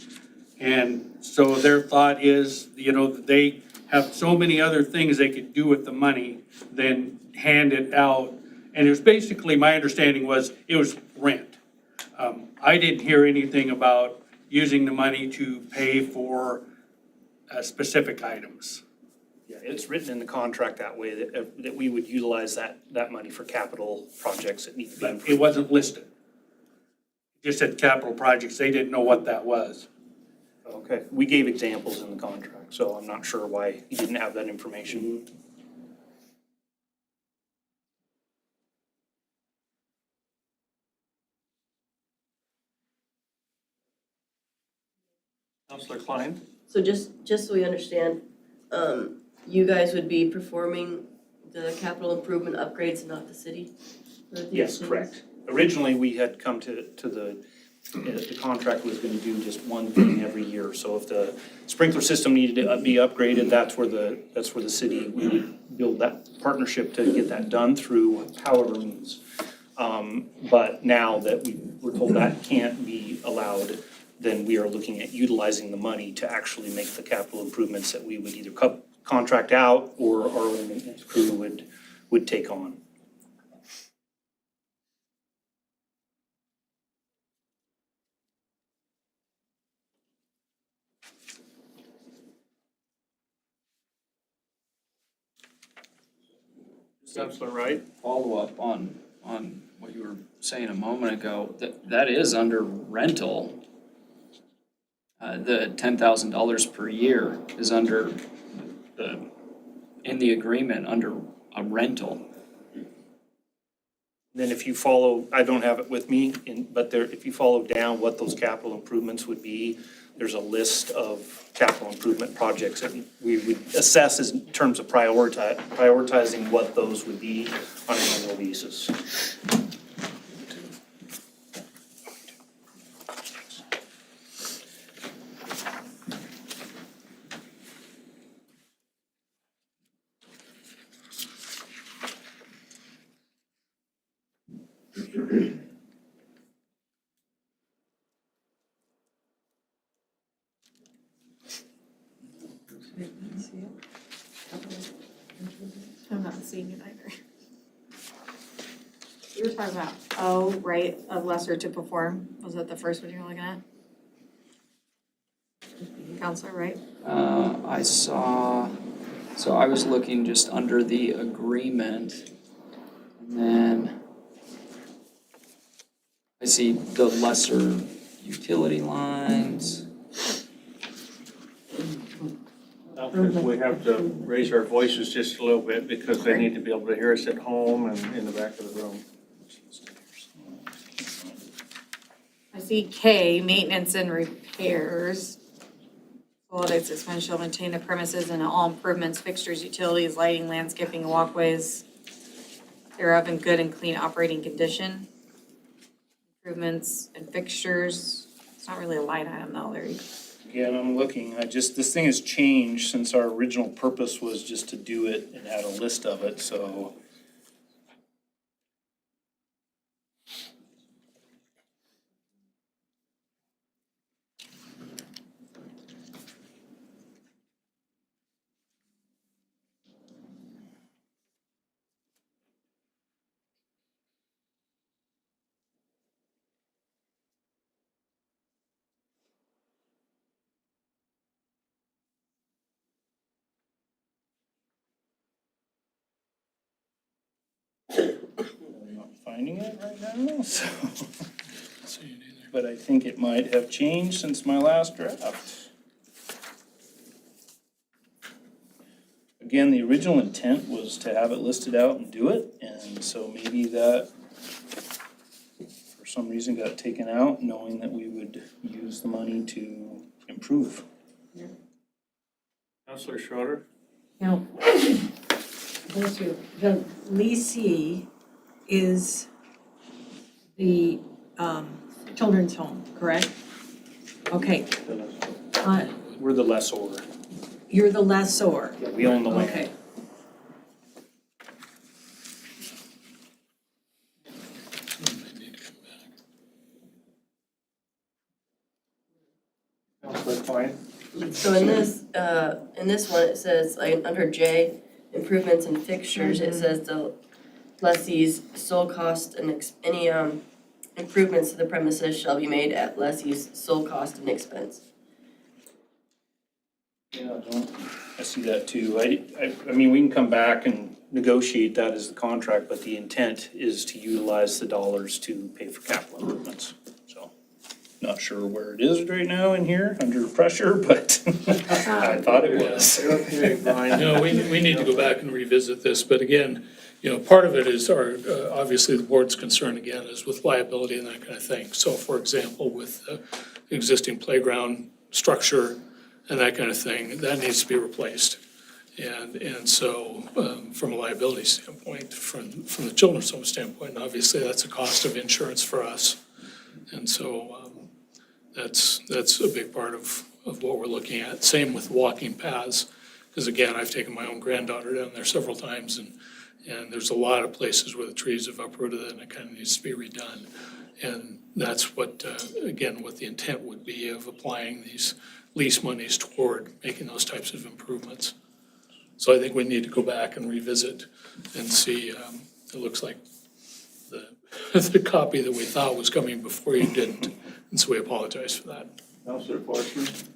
And so their thought is, that they have so many other things they could do with the money than hand it out. And it was basically, my understanding was, it was rent. I didn't hear anything about using the money to pay for specific items. Yeah, it's written in the contract that way, that we would utilize that money for capital projects that need to be But improved. it wasn't listed. It just said capital projects. They didn't know what that was. Okay, we gave examples in the contract, so I'm not sure why you didn't have that information. Counselor Klein? So just so we understand, you guys would be performing the capital improvement upgrades, not the city? for these Yes, things? correct. Originally, we had come to the contract was gonna do just one thing every year. So if the sprinkler system needed to be upgraded, that's where the city would build that partnership to get that done through however means. But now that we're told that can't be allowed, then we are looking at utilizing the money to actually make the capital improvements that we would either contract out or our own maintenance crew would take on. Counselor Wright? Follow up on what you were saying a moment ago, that is under rental. The $10,000 per year is under in the agreement under a rental. Then if you follow, I don't have it with me, but there, if you follow down what those capital improvements would be, there's a list of capital improvement projects that we would assess as in terms of prioritizing what those would be on an annual basis. I'm not seeing it either. You were talking about, oh, right, of lesser to perform, was that the first one you were looking at? Counselor, right? I saw, so I was looking just under the agreement, and then I see the lesser utility lines. We have to raise our voices just a little bit because they need to be able to hear us at home and in the back of the room. I see K, maintenance and repairs. Holidays expense shall maintain the premises and all improvements, fixtures, utilities, lighting, landscaping, and walkways thereof in good and clean operating condition. Improvements and fixtures, it's not really a line item though, Larry. Again, I'm looking, this thing has changed since our original purpose was just to do it and had a list of it, so. I'm not finding it right now, so. But I think it might have changed since my last draft. Again, the original intent was to have it listed out and do it, and so maybe that for some reason got taken out, knowing that we would use the money to improve. Counselor Schroeder? Now, bless you, the leasee is the children's home, correct? Okay. We're the lessor. You're the lessor. Yeah, we own the land. Okay. Counselor Klein? So in this one, it says, like, under J, improvements and fixtures, it says the lessee's sole cost and any improvements to the premises shall be made at lessee's sole cost and expense. Yeah, I see that too. I mean, we can come back and negotiate that as the contract, but the intent is to utilize the dollars to pay for capital improvements. So, not sure where it is right now in here, under pressure, but I thought it was. Okay, Brian. No, we need to go back and revisit this, but again, part of it is our, obviously the board's concern again is with liability and that kind of thing. So for example, with the existing playground structure and that kind of thing, that needs to be replaced. And so, from a liability standpoint, from the children's home standpoint, obviously that's a cost of insurance for us. And so, that's a big part of what we're looking at. Same with walking paths, because again, I've taken my own granddaughter down there several times and there's a lot of places where the trees have uprooted and it kind of needs to be redone. And that's what, again, what the intent would be of applying these lease monies toward making those types of improvements. So I think we need to go back and revisit and see, it looks like the copy that we thought was coming before you didn't. And so we apologize for that. Counselor Forstman?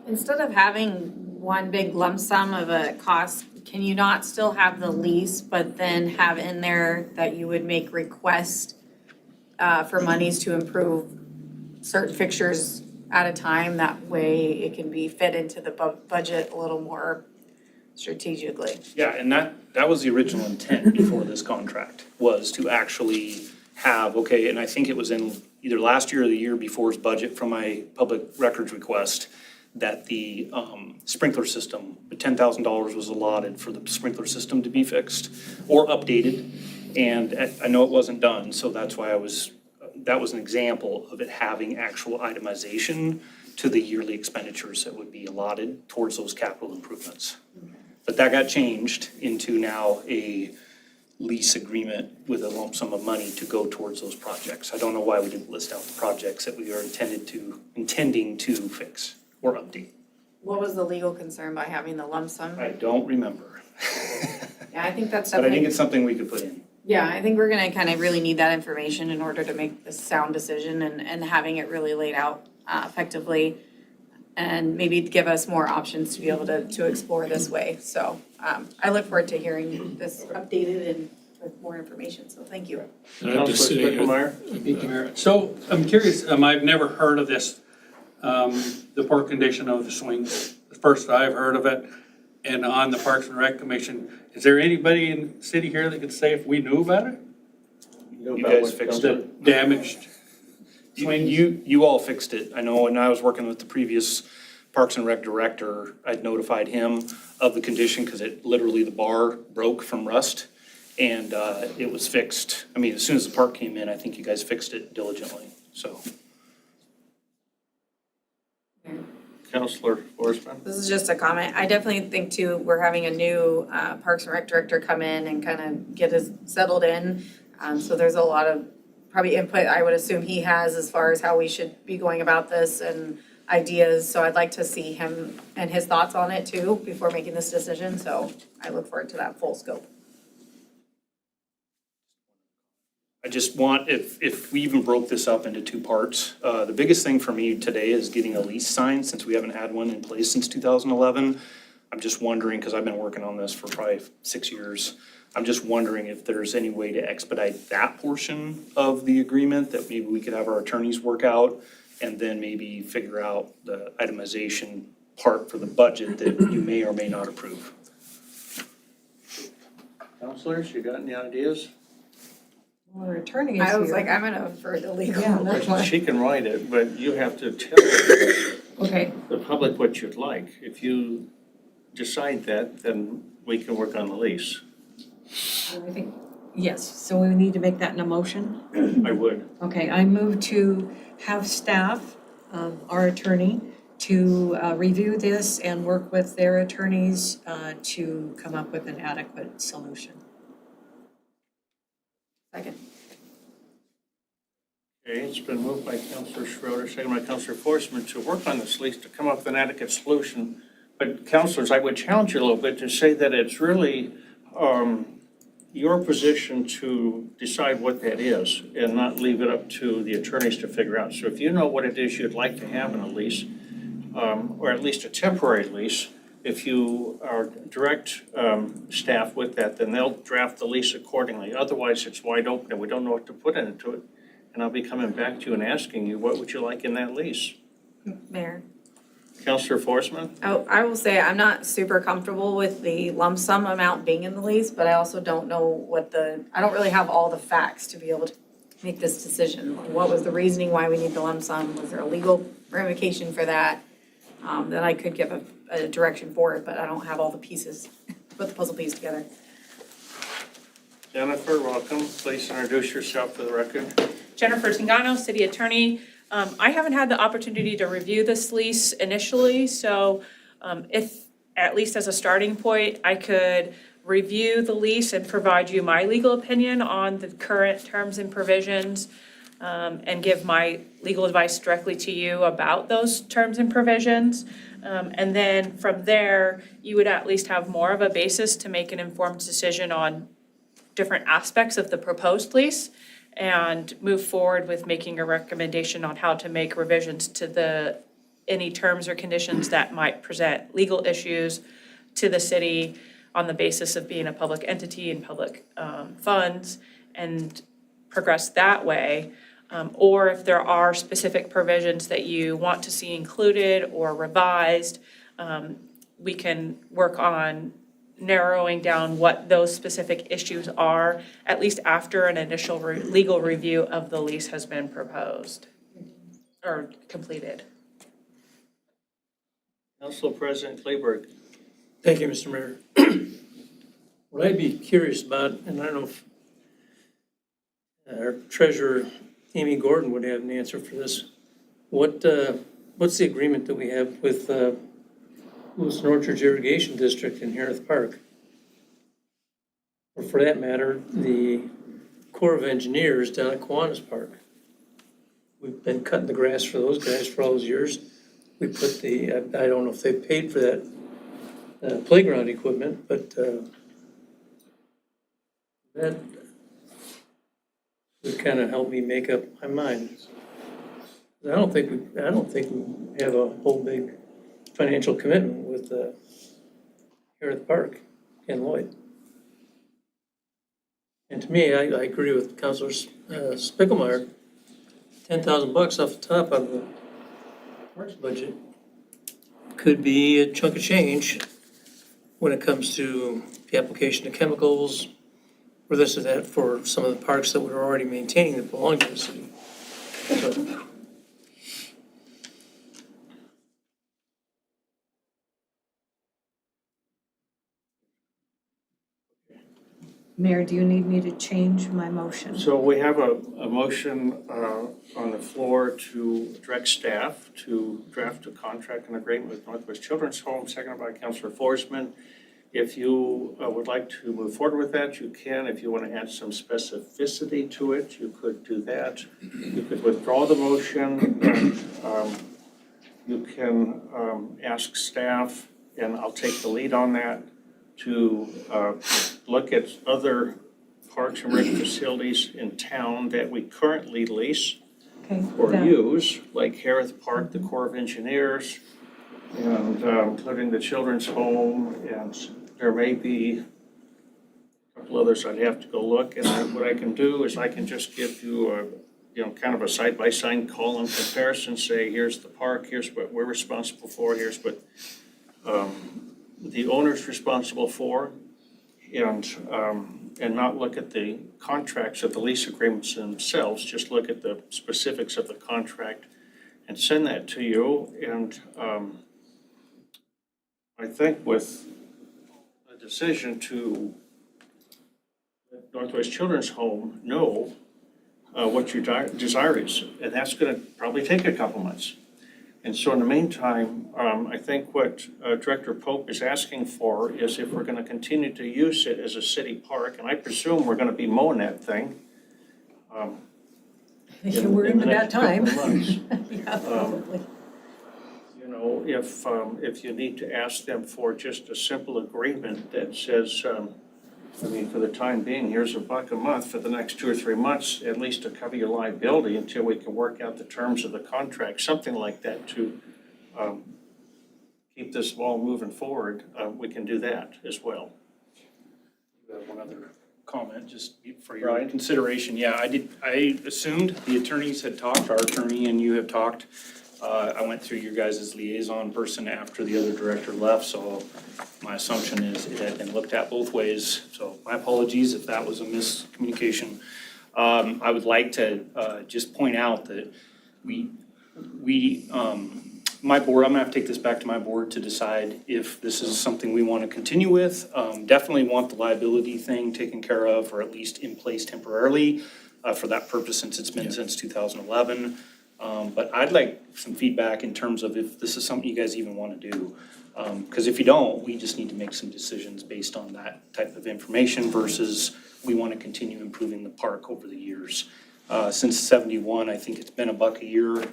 Instead of having one big lump sum of a cost, can you not still have the lease, but then have in there that you would make requests for monies to improve certain fixtures at a time? That way it can be fit into the budget a little more strategically. Yeah, and that was the original intent before this contract, was to actually have, okay, and I think it was in either last year or the year before's budget from my public records request, that the sprinkler system, the $10,000 was allotted for the sprinkler system to be fixed or updated. And I know it wasn't done, so that's why that was an example of it having actual itemization to the yearly expenditures that would be allotted towards those capital improvements. But that got changed into now a lease agreement with a lump sum of money to go towards those projects. I don't know why we didn't list out the projects that we are intending to fix or update. What was the legal concern by having the lump sum? I don't remember. Yeah, I think that's But I think definitely, it's something we could put in. yeah, I think we're gonna kind of really need that information in order to make a sound decision and having it really laid out effectively. And maybe give us more options to be able to explore this way. So I look forward to hearing this updated and with more information, so thank you. And I'm just sitting here. Thank you, Mayor. So I'm curious, I've never heard of this, the poor condition of the swings. The first I've heard of it, and on the Parks and Rec Commission, is there anybody in the city here that could say if we knew about it? You guys fixed The it. damaged Swings. You all fixed it. I know when I was working with the previous Parks and Rec director, I'd notified him of the condition because it literally, the bar broke from rust and it was fixed. I mean, as soon as the park came in, I think you guys fixed it diligently, so. Counselor Forsman? This is just a comment. I definitely think too, we're having a new Parks and Rec director come in and kind of get us settled in. So there's a lot of probably input I would assume he has as far as how we should be going about this and ideas. So I'd like to see him and his thoughts on it too before making this decision. So I look forward to that full scope. I just want, if we even broke this up into two parts, the biggest thing for me today is getting a lease signed, since we haven't had one in place since 2011. I'm just wondering, because I've been working on this for probably 6 years, I'm just wondering if there's any way to expedite that portion of the agreement, that maybe we could have our attorneys work out, and then maybe figure out the itemization part for the budget that you may or may not approve. Counselors, you got any ideas? Well, our attorney is here. I was like, I'm gonna refer to legal Yeah, on that one. She can write it, but you have to tell Okay, the public what you'd like. If you decide that, then we can work on the lease. I think, yes, so we need to make that in a motion. I would. Okay, I move to have staff, our attorney, to review this and work with their attorneys to come up with an adequate solution. Second. Okay, it's been moved by Counselor Schroeder, second by Counselor Forsman to work on this lease to come up with an adequate solution. But counselors, I would challenge you a little bit to say that it's really your position to decide what that is and not leave it up to the attorneys to figure out. So if you know what it is you'd like to have in a lease, or at least a temporary lease, if you are direct staff with that, then they'll draft the lease accordingly. Otherwise, it's wide open and we don't know what to put into it. And I'll be coming back to you and asking you, what would you like in that lease? Mayor. Counselor Forsman? Oh, I will say I'm not super comfortable with the lump sum amount being in the lease, but I also don't know I don't really have all the facts to be able to make this decision. What was the reasoning why we need the lump sum? Was there a legal ramification for that? Then I could give a direction for it, but I don't have all the pieces, put the puzzle piece together. Jennifer, welcome. Please introduce yourself for the record. Jennifer Tangano, City Attorney. I haven't had the opportunity to review this lease initially, so if, at least as a starting point, I could review the lease and provide you my legal opinion on the current terms and provisions, and give my legal advice directly to you about those terms and provisions. And then from there, you would at least have more of a basis to make an informed decision on different aspects of the proposed lease and move forward with making a recommendation on how to make revisions to any terms or conditions that might present legal issues to the city, on the basis of being a public entity and public funds and progress that way. Or if there are specific provisions that you want to see included or revised, we can work on narrowing down what those specific issues are, at least after an initial legal review of the lease has been proposed or completed. Council President Kleberg. Thank you, Mr. Mayor. What I'd be curious about, and I don't know if our treasurer, Amy Gordon, would have an answer for this. What's the agreement that we have with Lewiston Orchards Irrigation District in Harris Park? Or for that matter, the Corps of Engineers down at Kiwanis Park. We've been cutting the grass for those guys for all those years. We put I don't know if they paid for that playground equipment, but that would kind of help me make up my mind. I don't think we have a whole big financial commitment with Harris Park and Lloyd. And to me, I agree with Councilor Spiegelmeier, $10,000 off the top of the parks budget could be a chunk of change when it comes to the application of chemicals or this or that for some of the parks that we're already maintaining that belong to the city. So, Mayor, do you need me to change my motion? So we have a motion on the floor to direct staff to draft a contract and agreement with Northwest Children's Home, seconded by Councilor Forsman. If you would like to move forward with that, you can. If you want to add some specificity to it, you could do that. You could withdraw the motion, and you can ask staff, and I'll take the lead on that, to look at other parks and rec facilities in town that we currently lease or use, like Harris Park, the Corps of Engineers, and including the Children's Home, and there may be a couple others I'd have to go look. And what I can do is I can just give you kind of a side-by-side column comparison, say, here's the park, here's what we're responsible for, here's what the owner's responsible for, and not look at the contracts of the lease agreements themselves, just look at the specifics of the contract and send that to you. And I think with a decision to let Northwest Children's Home know what your desire is, and that's going to probably take a couple months. And so in the meantime, I think what Director Pope is asking for is if we're going to continue to use it as a city park, and I presume we're going to be mowing that thing. We're into that time. Yeah, probably. If you need to ask them for just a simple agreement that says, for the time being, here's $1 a month for the next 2 or 3 months, at least to cover your liability until we can work out the terms of the contract, something like that to keep this ball moving forward, we can do that as well. One other comment, just for your consideration. Yeah, I assumed the attorneys had talked, our attorney and you have talked. I went through your guys' liaison person after the other director left, so my assumption is it had been looked at both ways. So my apologies if that was a miscommunication. I would like to just point out that my board, I'm gonna have to take this back to my board to decide if this is something we want to continue with. Definitely want the liability thing taken care of, or at least in place temporarily for that purpose, since it's been since 2011. But I'd like some feedback in terms of if this is something you guys even want to do. Because if you don't, we just need to make some decisions based on that type of information versus we want to continue improving the park over the years. Since 71, I think it's been $1 a year.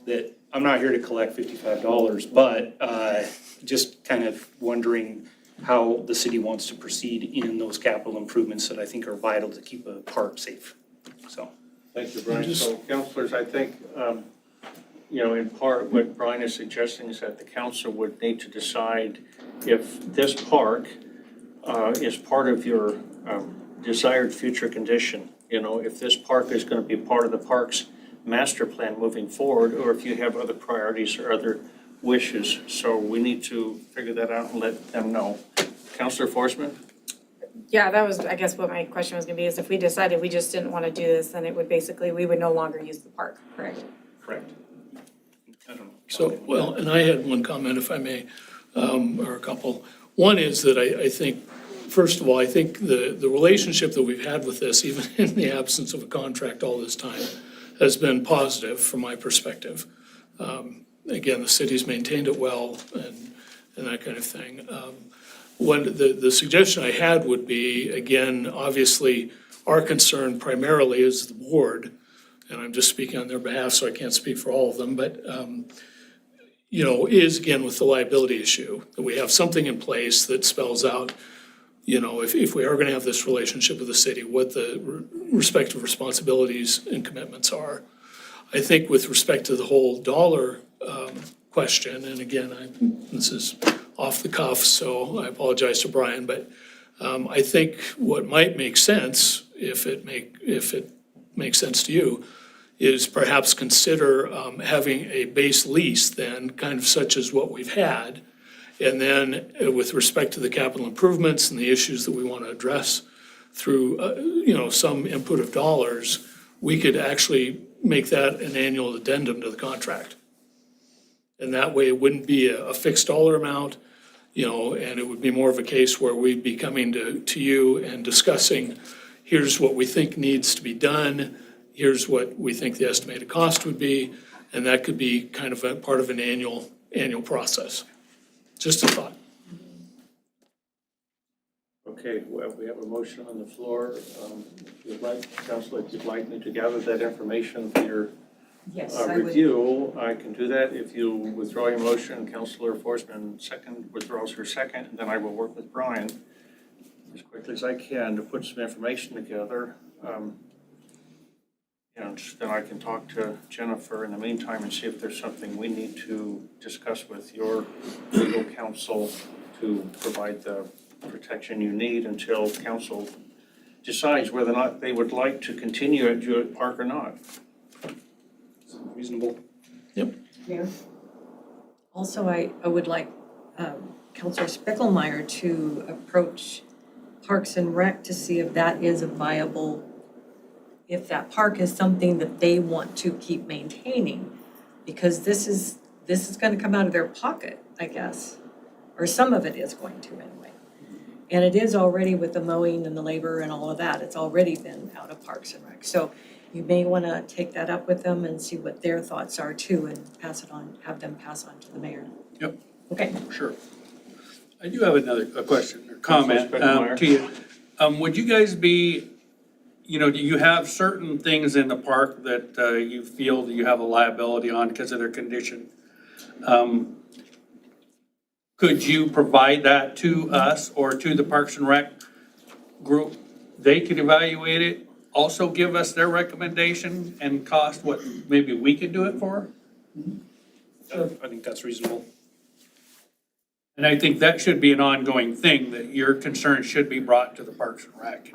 That I'm not here to collect $55, but just kind of wondering how the city wants to proceed in those capital improvements that I think are vital to keep a park safe. So. Thank you, Brian. So, councilors, I think, in part, what Brian is suggesting is that the council would need to decide if this park is part of your desired future condition. You know, if this park is going to be part of the park's master plan moving forward, or if you have other priorities or other wishes. So we need to figure that out and let them know. Counselor Forsman? Yeah, that was, I guess what my question was gonna be, is if we decided we just didn't wanna do this, then it would basically, we would no longer use the park, correct? Correct. I don't know. So, well, and I had one comment, if I may, or a couple. One is that I think, first of all, I think the relationship that we've had with this, even in the absence of a contract all this time, has been positive from my perspective. Again, the city's maintained it well and that kind of thing. The suggestion I had would be, again, obviously, our concern primarily is the board, and I'm just speaking on their behalf, so I can't speak for all of them, but, you know, is again with the liability issue, that we have something in place that spells out, you know, if we are gonna have this relationship with the city, what the respective responsibilities and commitments are. I think with respect to the whole dollar question, and again, this is off the cuff, so I apologize to Brian, but I think what might make sense, if it makes sense to you, is perhaps consider having a base lease then, kind of such as what we've had. And then with respect to the capital improvements and the issues that we want to address through, you know, some input of dollars, we could actually make that an annual addendum to the contract. And that way it wouldn't be a fixed dollar amount, you know, and it would be more of a case where we'd be coming to you and discussing, here's what we think needs to be done, here's what we think the estimated cost would be, and that could be kind of a part of an annual process. Just a thought. Okay, well, we have a motion on the floor. If you'd like, Counselor, if you'd like me to gather that information for your Yes, I would. review, I can do that. If you withdraw your motion, Counselor Forsman withdraws her second, and then I will work with Brian as quickly as I can to put some information together. And then I can talk to Jennifer in the meantime and see if there's something we need to discuss with your legal counsel to provide the protection you need until council decides whether or not they would like to continue at Jewett Park or not. Reasonable. Yep. Mayor? Also, I would like Councilor Spickelmeyer to approach Parks and Rec to see if that is a viable, if that park is something that they want to keep maintaining. Because this is gonna come out of their pocket, I guess, or some of it is going to anyway. And it is already with the mowing and the labor and all of that, it's already been out of Parks and Rec. So you may want to take that up with them and see what their thoughts are too, and pass it on, have them pass on to the mayor. Yep. Okay. Sure. I do have a question or comment Councilor to you. Would you guys be, you know, do you have certain things in the park that you feel that you have a liability on because of their condition? Could you provide that to us or to the Parks and Rec group? They could evaluate it, also give us their recommendation and cost what maybe we could do it for? I think that's reasonable. And I think that should be an ongoing thing, that your concerns should be brought to the Parks and Rec.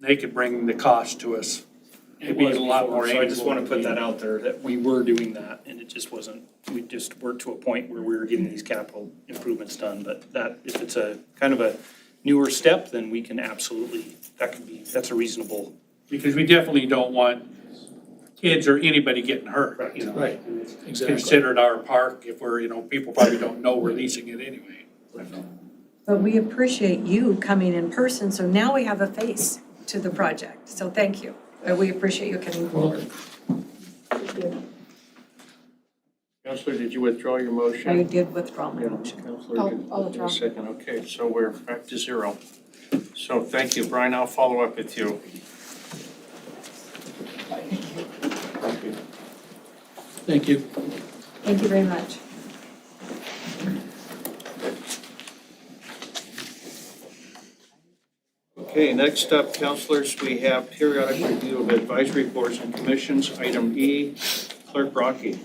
They could bring the cost to us. It'd be a lot more. So I just want to put that out there, that we were doing that, and it just wasn't, we just weren't to a point where we were getting these capital improvements done. But that, if it's a kind of a newer step, then we can absolutely, that's a reasonable. Because we definitely don't want kids or anybody getting hurt, you know. Right, It's exactly. considered our park if we're, you know, people probably don't know we're leasing it anyway. But we appreciate you coming in person, so now we have a face to the project. So thank you. We appreciate you coming forward. Counselor, did you withdraw your motion? I did withdraw my motion. Counselor, I'll withdraw. a second. Okay, so we're back to zero. So thank you. Brian, I'll follow up with you. Thank you. Thank you very much. Okay, next up, councilors, we have periodic review of advisory boards and commissions. Item E, Clerk Rocky.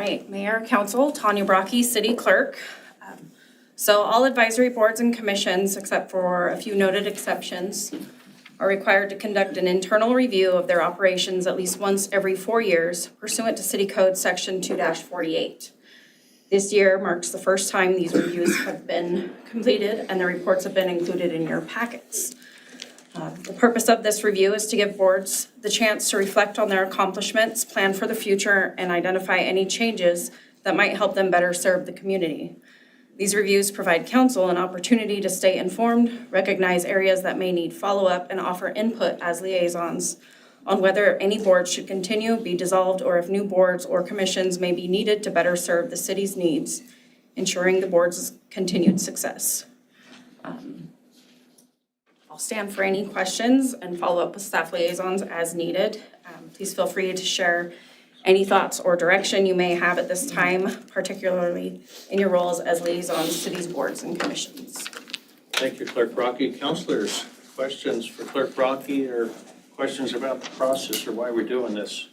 Hi, Mayor, Council, Tanya Brockie, City Clerk. So all advisory boards and commissions, except for a few noted exceptions, are required to conduct an internal review of their operations at least once every 4 years pursuant to City Code Section 2-48. This year marks the first time these reviews have been completed and the reports have been included in your packets. The purpose of this review is to give boards the chance to reflect on their accomplishments, plan for the future, and identify any changes that might help them better serve the community. These reviews provide council an opportunity to stay informed, recognize areas that may need follow-up, and offer input as liaisons on whether any board should continue, be dissolved, or if new boards or commissions may be needed to better serve the city's needs, ensuring the board's continued success. I'll stand for any questions and follow up with staff liaisons as needed. Please feel free to share any thoughts or direction you may have at this time, particularly in your roles as liaisons to these boards and commissions. Thank you, Clerk Rocky. Councilors, questions for Clerk Rocky or questions about the process or why we're doing this?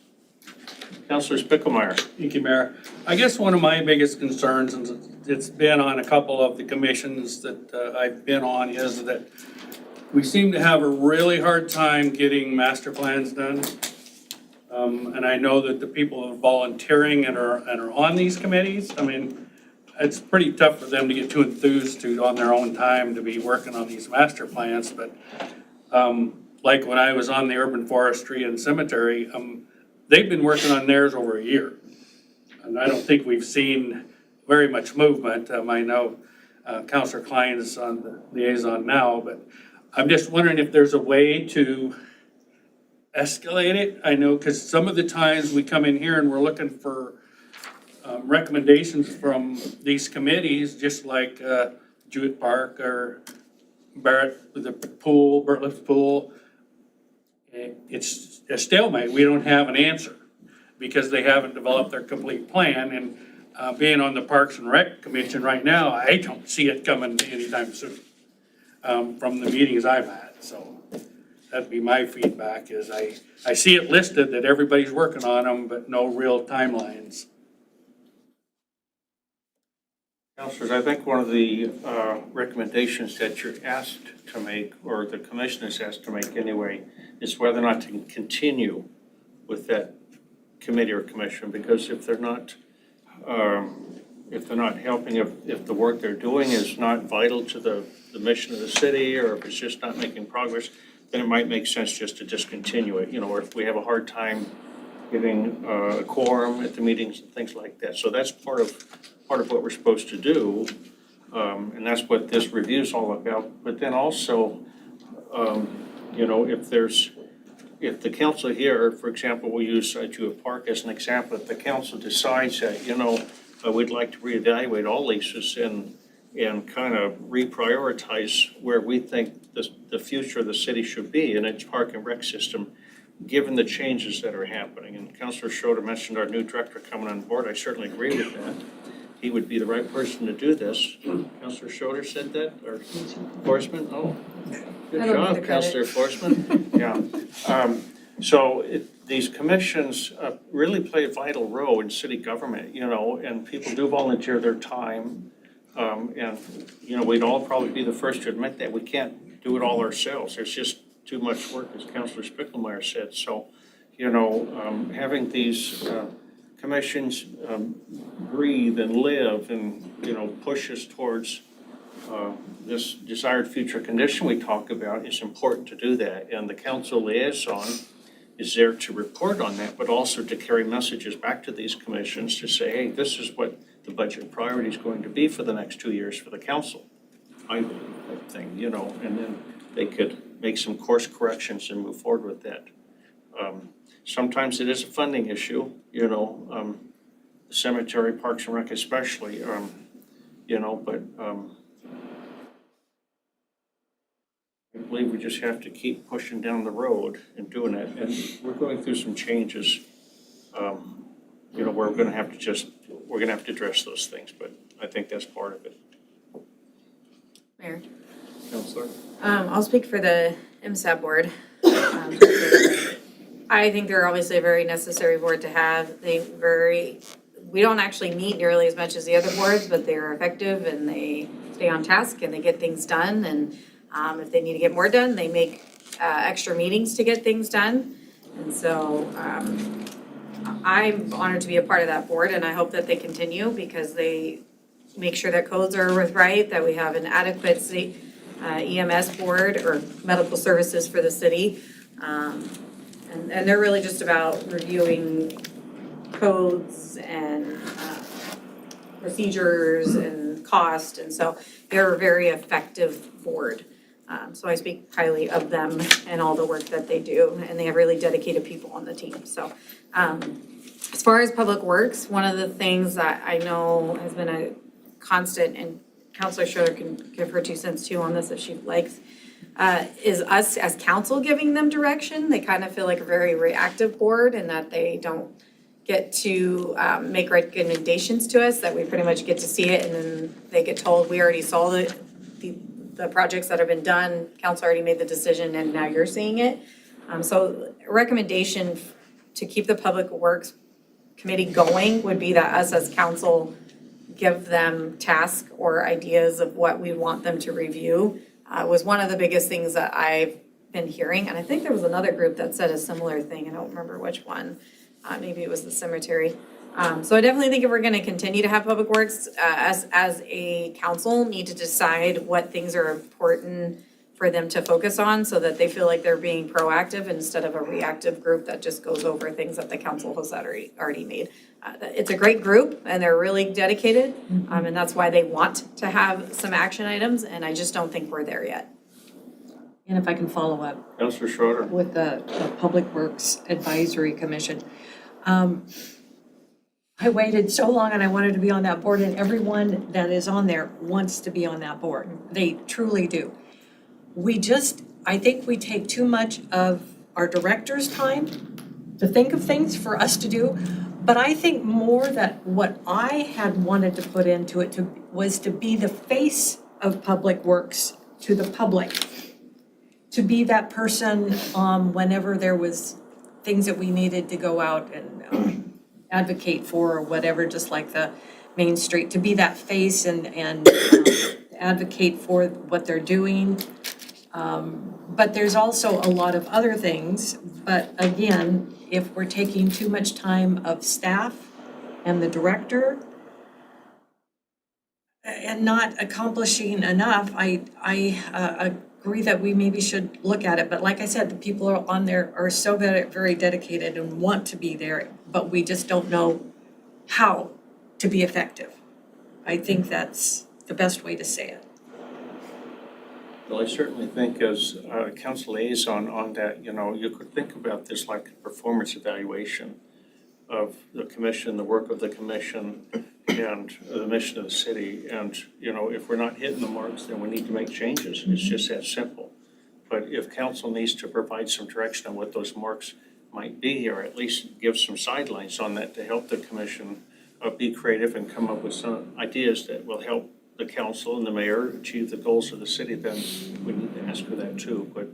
Councilor Spickelmeyer. Thank you, Mayor. I guess one of my biggest concerns, and it's been on a couple of the commissions that I've been on, is that we seem to have a really hard time getting master plans done. And I know that the people who are volunteering and are on these committees, I mean, it's pretty tough for them to get too enthused on their own time to be working on these master plans. But like when I was on the urban forestry and cemetery, they've been working on theirs over a year. And I don't think we've seen very much movement. I know Councilor Klein is on the liaison now, but I'm just wondering if there's a way to escalate it. I know, because some of the times we come in here and we're looking for recommendations from these committees, just like Jewett Park or Barrett with the pool, Bertliff Pool. It's a stalemate. We don't have an answer because they haven't developed their complete plan. And being on the Parks and Rec Commission right now, I don't see it coming anytime soon from the meetings I've had. So that'd be my feedback, is I see it listed that everybody's working on them, but no real timelines. Councilors, I think one of the recommendations that you're asked to make, or the commission is asked to make anyway, is whether or not to continue with that committee or commission, because if they're not helping, if the work they're doing is not vital to the mission of the city, or if it's just not making progress, then it might make sense just to discontinue it, or if we have a hard time getting a quorum at the meetings and things like that. So that's part of what we're supposed to do, and that's what this review is all about. But then also, if the council here, for example, we'll use Jewett Park as an example, if the council decides that, we'd like to reevaluate all leases and kind of reprioritize where we think the future of the city should be in its park and rec system, given the changes that are happening. And Councilor Schroeder mentioned our new director coming on board. I certainly agree with that. He would be the right person to do this. Councilor Schroeder said that, or Forsman? Oh, good job, Councilor Forsman. Yeah. These commissions really play a vital role in city government, and people do volunteer their time. We'd all probably be the first to admit that we can't do it all ourselves. There's just too much work, as Councilor Spickelmeyer said. So, having these commissions breathe and live and, push us towards this desired future condition we talk about, is important to do that. And the council liaison is there to report on that, but also to carry messages back to these commissions to say, hey, this is what the budget priority is going to be for the next 2 years for the council, I believe, type thing, and then they could make some course corrections and move forward with that. Sometimes it is a funding issue, cemetery, parks and rec especially, but I believe we just have to keep pushing down the road and doing it. And we're going through some changes, where we're going to have to address those things, but I think that's part of it. Mayor. Councilor? I'll speak for the MSAP board. I think they're obviously a very necessary board to have. They very we don't actually meet nearly as much as the other boards, but they're effective and they stay on task and they get things done. And if they need to get more done, they make extra meetings to get things done. And so I'm honored to be a part of that board, and I hope that they continue because they make sure that codes are right, that we have an adequate EMS board or medical services for the city. And they're really just about reviewing codes and procedures and cost, and so they're a very effective board. So I speak highly of them and all the work that they do, and they have really dedicated people on the team. So as far as Public Works, one of the things that I know has been a constant, and Councilor Schroeder can give her 2 cents too on this if she likes, is us as council giving them direction. They kind of feel like a very reactive board and that they don't get to make recommendations to us, that we pretty much get to see it and then they get told, we already saw the projects that have been done, council already made the decision and now you're seeing it. So a recommendation to keep the Public Works Committee going would be that us as council give them tasks or ideas of what we want them to review. Was one of the biggest things that I've been hearing. And I think there was another group that said a similar thing. I don't remember which one. Maybe it was the cemetery. So I definitely think if we're gonna continue to have Public Works, as a council, need to decide what things are important for them to focus on so that they feel like they're being proactive instead of a reactive group that just goes over things that the council has already made. It's a great group and they're really dedicated, and that's why they want to have some action items, and I just don't think we're there yet. And if I can follow up Councilor Schroeder. with the Public Works Advisory Commission. I waited so long and I wanted to be on that board, and everyone that is on there wants to be on that board. They truly do. I think we take too much of our director's time to think of things for us to do. But I think more that what I had wanted to put into it was to be the face of Public Works to the public. To be that person whenever there was things that we needed to go out and advocate for or whatever, just like the Main Street, to be that face and advocate for what they're doing. But there's also a lot of other things. But again, if we're taking too much time of staff and the director and not accomplishing enough, I agree that we maybe should look at it. But like I said, the people on there are so very dedicated and want to be there, but we just don't know how to be effective. I think that's the best way to say it. Well, I certainly think as council liaison on that, you could think about this like a performance evaluation of the commission, the work of the commission, and the mission of the city. And, if we're not hitting the marks, then we need to make changes. It's just that simple. But if council needs to provide some direction on what those marks might be, or at least give some sidelines on that to help the commission be creative and come up with some ideas that will help the council and the mayor achieve the goals of the city, then we need to ask for that too. But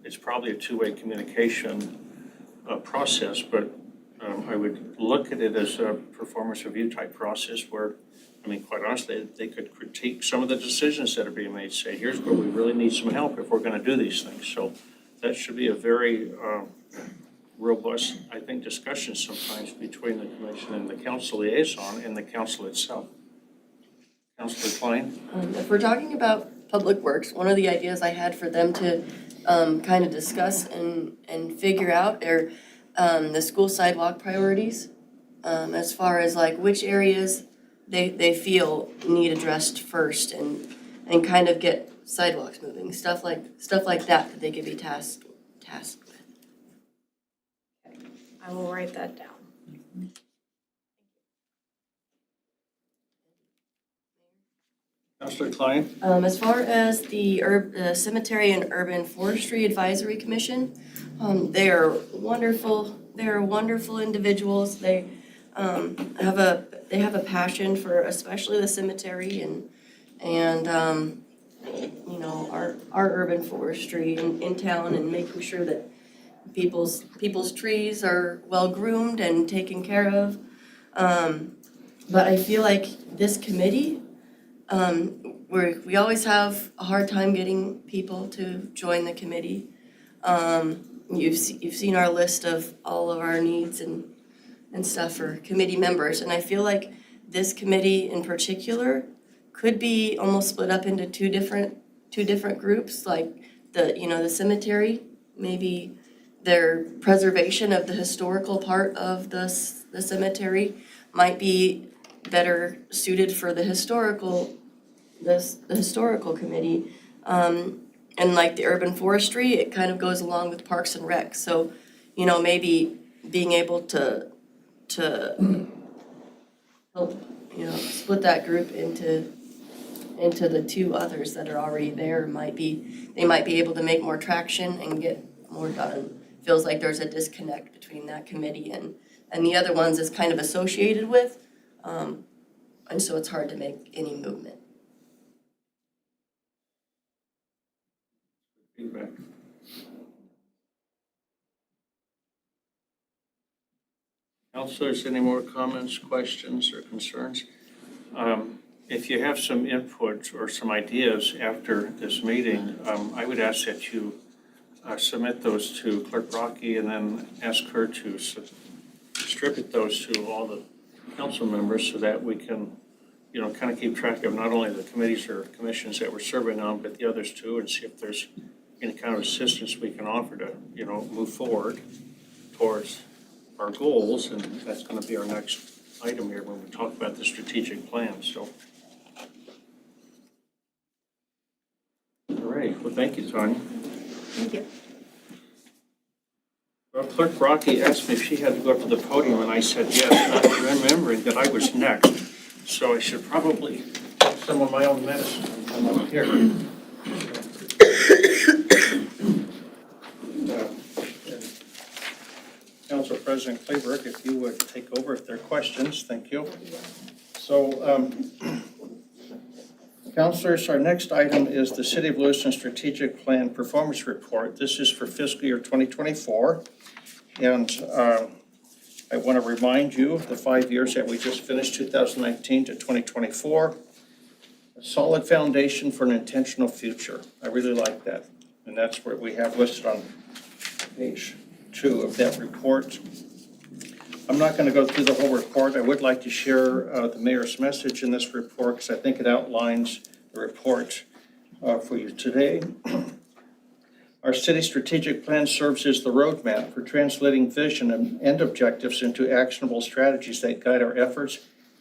it's probably a two-way communication process, but I would look at it as a performance review type process where, quite honestly, they could critique some of the decisions that are being made, say, here's where we really need some help if we're gonna do these things. So that should be a very robust, I think, discussion sometimes between the commission and the council liaison and the council itself. Councilor Klein? If we're talking about Public Works, one of the ideas I had for them to kind of discuss and figure out are the school sidewalk priorities, as far as like which areas they feel need addressed first, and kind of get sidewalks moving, stuff like that they could be tasked with. I will write that down. Councilor Klein? As far as the Cemetery and Urban Forestry Advisory Commission, they are wonderful. They are wonderful individuals. They have a passion for especially the cemetery and our urban forestry in town, and making sure that people's trees are well groomed and taken care of. But I feel like this committee, we always have a hard time getting people to join the committee. You've seen our list of all of our needs and stuff for committee members, and I feel like this committee in particular could be almost split up into two different groups, like the cemetery, maybe their preservation of the historical part of the cemetery might be better suited for the historical committee. And like the urban forestry, it kind of goes along with Parks and Rec. So, maybe being able to help, split that group into the two others that are already there they might be able to make more traction and get more done. Feels like there's a disconnect between that committee and the other ones is kind of associated with. And so it's hard to make any movement. Feedback. Councilors, any more comments, questions, or concerns? If you have some input or some ideas after this meeting, I would ask that you submit those to Clerk Rocky and then ask her to distribute those to all the council members so that we can, kind of keep track of not only the committees or commissions that we're serving on, but the others too, and see if there's any kind of assistance we can offer to, move forward towards our goals. And that's going to be our next item here when we talk about the strategic plan. So, all right. Well, thank you, Tanya. Thank you. Well, Clerk Rocky asked me if she had to go up to the podium, and I said yes, not remembering that I was next. So I should probably take some of my own medicine and come up here. Council President Clayburgh, if you would take over if there are questions, thank you. So, councilors, our next item is the City of Lewiston Strategic Plan Performance Report. This is for fiscal year 2024. And I want to remind you of the 5 years that we just finished, 2019 to 2024. A solid foundation for an intentional future. I really like that. And that's what we have listed on page 2 of that report. I'm not going to go through the whole report. I would like to share the mayor's message in this report because I think it outlines the report for you today. Our city strategic plan serves as the roadmap for translating vision and objectives into actionable strategies that guide our efforts,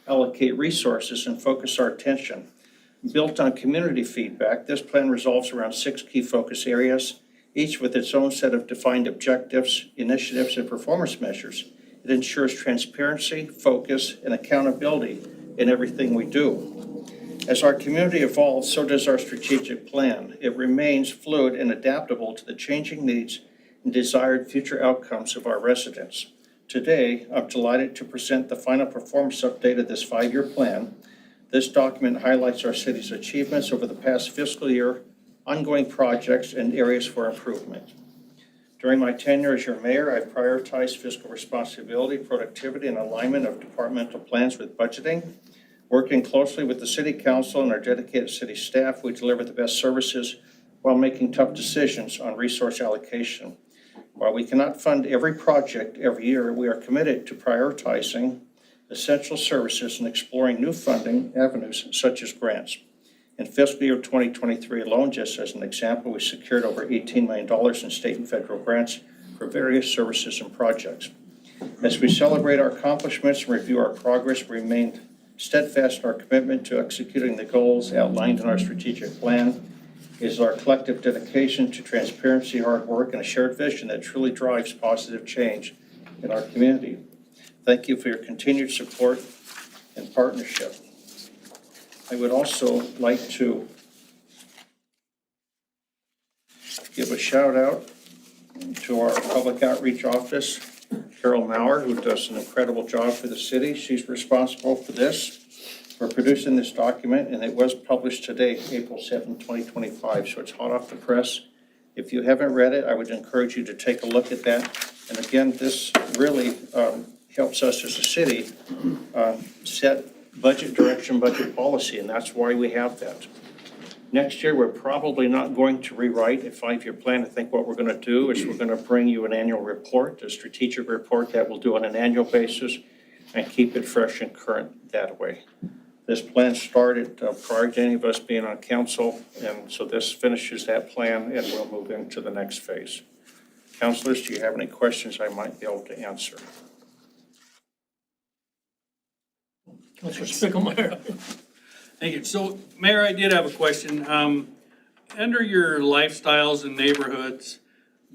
allocate resources, and focus our attention. Built on community feedback, this plan revolves around 6 key focus areas, each with its own set of defined objectives, initiatives, and performance measures. It ensures transparency, focus, and accountability in everything we do. As our community evolves, so does our strategic plan. It remains fluid and adaptable to the changing needs and desired future outcomes of our residents. Today, I'm delighted to present the final performance update of this 5-year plan. This document highlights our city's achievements over the past fiscal year, ongoing projects, and areas for improvement. During my tenure as your mayor, I've prioritized fiscal responsibility, productivity, and alignment of departmental plans with budgeting. Working closely with the city council and our dedicated city staff, we deliver the best services while making tough decisions on resource allocation. While we cannot fund every project every year, we are committed to prioritizing essential services and exploring new funding avenues such as grants. In fiscal year 2023 alone, just as an example, we secured over $18 million in state and federal grants for various services and projects. As we celebrate our accomplishments and review our progress, we remain steadfast in our commitment to executing the goals outlined in our strategic plan. It is our collective dedication to transparency, hard work, and a shared vision that truly drives positive change in our community. Thank you for your continued support and partnership. I would also like to give a shout out to our public outreach office, Carol Maurer, who does an incredible job for the city. She's responsible for this, for producing this document, and it was published today, April 7, 2025, so it's hot off the press. If you haven't read it, I would encourage you to take a look at that. And again, this really helps us as a city set budget direction, budget policy, and that's why we have that. Next year, we're probably not going to rewrite a 5-year plan. I think what we're going to do is we're going to bring you an annual report, a strategic report that we'll do on an annual basis and keep it fresh and current that way. This plan started prior to any of us being on council, and so this finishes that plan and we'll move into the next phase. Councilors, do you have any questions I might be able to answer? Councilor Spickelmeyer. Thank you. So, Mayor, I did have a question. Under your lifestyles and neighborhoods,